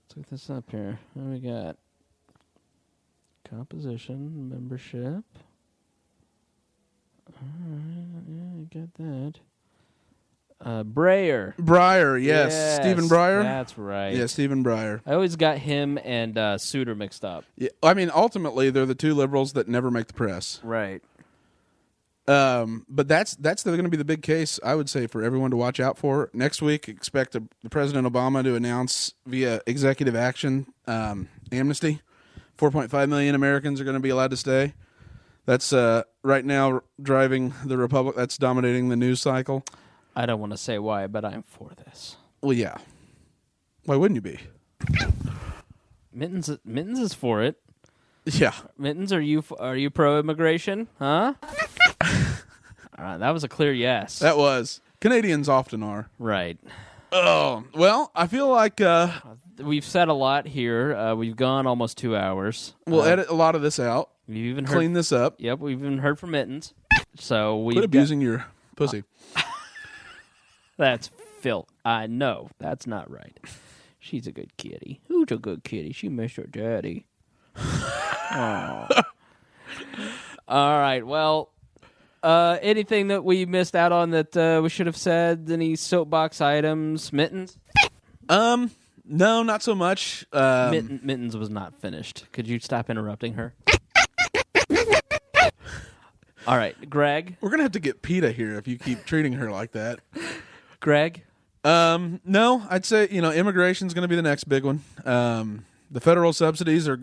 Let's look this up here. What do we got? Composition, membership. All right, yeah, you got that. Breyer, yes. Stephen Breyer? That's right. Yeah, Stephen Breyer. I always got him and Souter mixed up. Yeah, I mean, ultimately, they're the two liberals that never make the press. Right. But that's going to be the big case, I would say, for everyone to watch out for. Next week, expect the President Obama to announce via executive action amnesty. 4.5 million Americans are going to be allowed to stay. That's right now driving the Republic. That's dominating the news cycle. I don't want to say why, but I'm for this. Well, yeah. Why wouldn't you be? Mittens is for it. Yeah. Mittens, are you pro-immigration? Huh? All right, that was a clear yes. That was. Canadians often are. Right. Oh, well, I feel like we've said a lot here. We've gone almost 2 hours. We'll edit a lot of this out. We've even clean this up. Yep, we've even heard from Mittens. So we quit abusing your pussy. That's Phil. I know. That's not right. She's a good kitty. Who's a good kitty? She missed her daddy. Oh. All right. Well, anything that we missed out on that we should have said? Any soapbox items? Mittens? No, not so much. Mittens was not finished. Could you stop interrupting her? All right, Greg. We're gonna have to get PETA here if you keep treating her like that. Greg? No, I'd say, immigration's going to be the next big one. The federal subsidies are,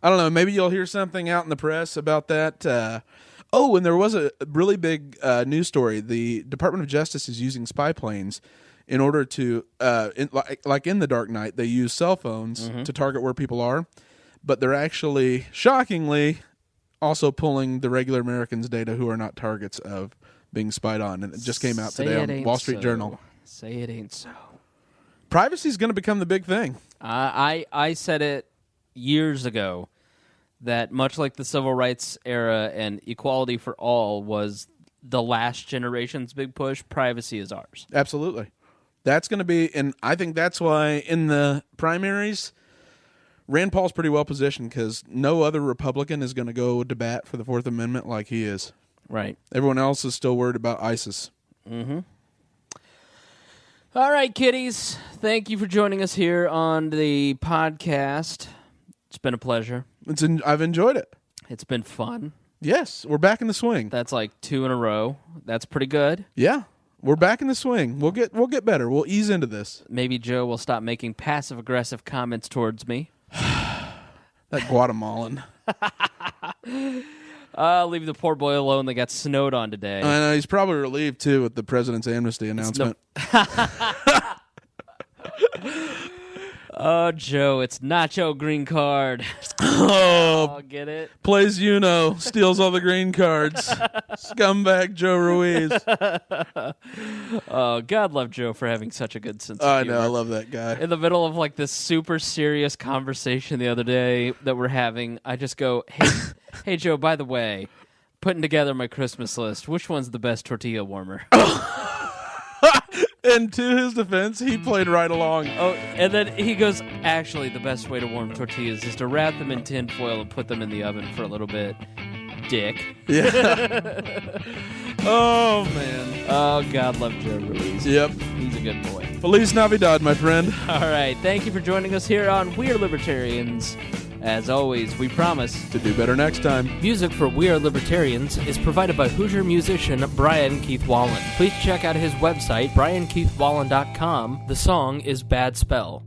I don't know, maybe you'll hear something out in the press about that. And there was a really big news story. The Department of Justice is using spy planes in order to, like in The Dark Knight, they use cell phones to target where people are, but they're actually, shockingly, also pulling the regular Americans' data who are not targets of being spied on, and it just came out today on Wall Street Journal. Say it ain't so. Privacy is going to become the big thing. I said it years ago that much like the civil rights era and equality for all was the last generation's big push, privacy is ours. Absolutely. That's going to be, and I think that's why in the primaries, Rand Paul's pretty well positioned because no other Republican is going to go to bat for the Fourth Amendment like he is. Right. Everyone else is still worried about ISIS. Mm-hmm. All right, kiddies. Thank you for joining us here on the podcast. It's been a pleasure. I've enjoyed it. It's been fun. Yes, we're back in the swing. That's like 2 in a row. That's pretty good. Yeah, we're back in the swing. We'll get better. We'll ease into this. Maybe Joe will stop making passive-aggressive comments towards me. That Guatemalan. Leave the poor boy alone that got snowed on today. I know, he's probably relieved, too, with the president's amnesty announcement. Oh, Joe, it's Nacho Green Card. Oh, get it? Plays steals all the green cards. Scumbag Joe Ruiz. Oh, God love Joe for having such a good sense of humor. I know, I love that guy. In the middle of like this super serious conversation the other day that we're having, I just go, hey Joe, by the way, putting together my Christmas list, which one's the best tortilla warmer? And to his defense, he played right along. Oh, and then he goes, actually, the best way to warm tortillas is to wrap them in tin foil and put them in the oven for a little bit. Dick. Yeah. Oh, man. Oh, God love Joe Ruiz. Yep. He's a good boy. Feliz Navidad, my friend. All right. Thank you for joining us here on We Are Libertarians. As always, we promise to do better next time. Music for We Are Libertarians is provided by Hoosier musician Brian Keith Wallen. Please check out his website, briankeithwallen.com. The song is Bad Spell.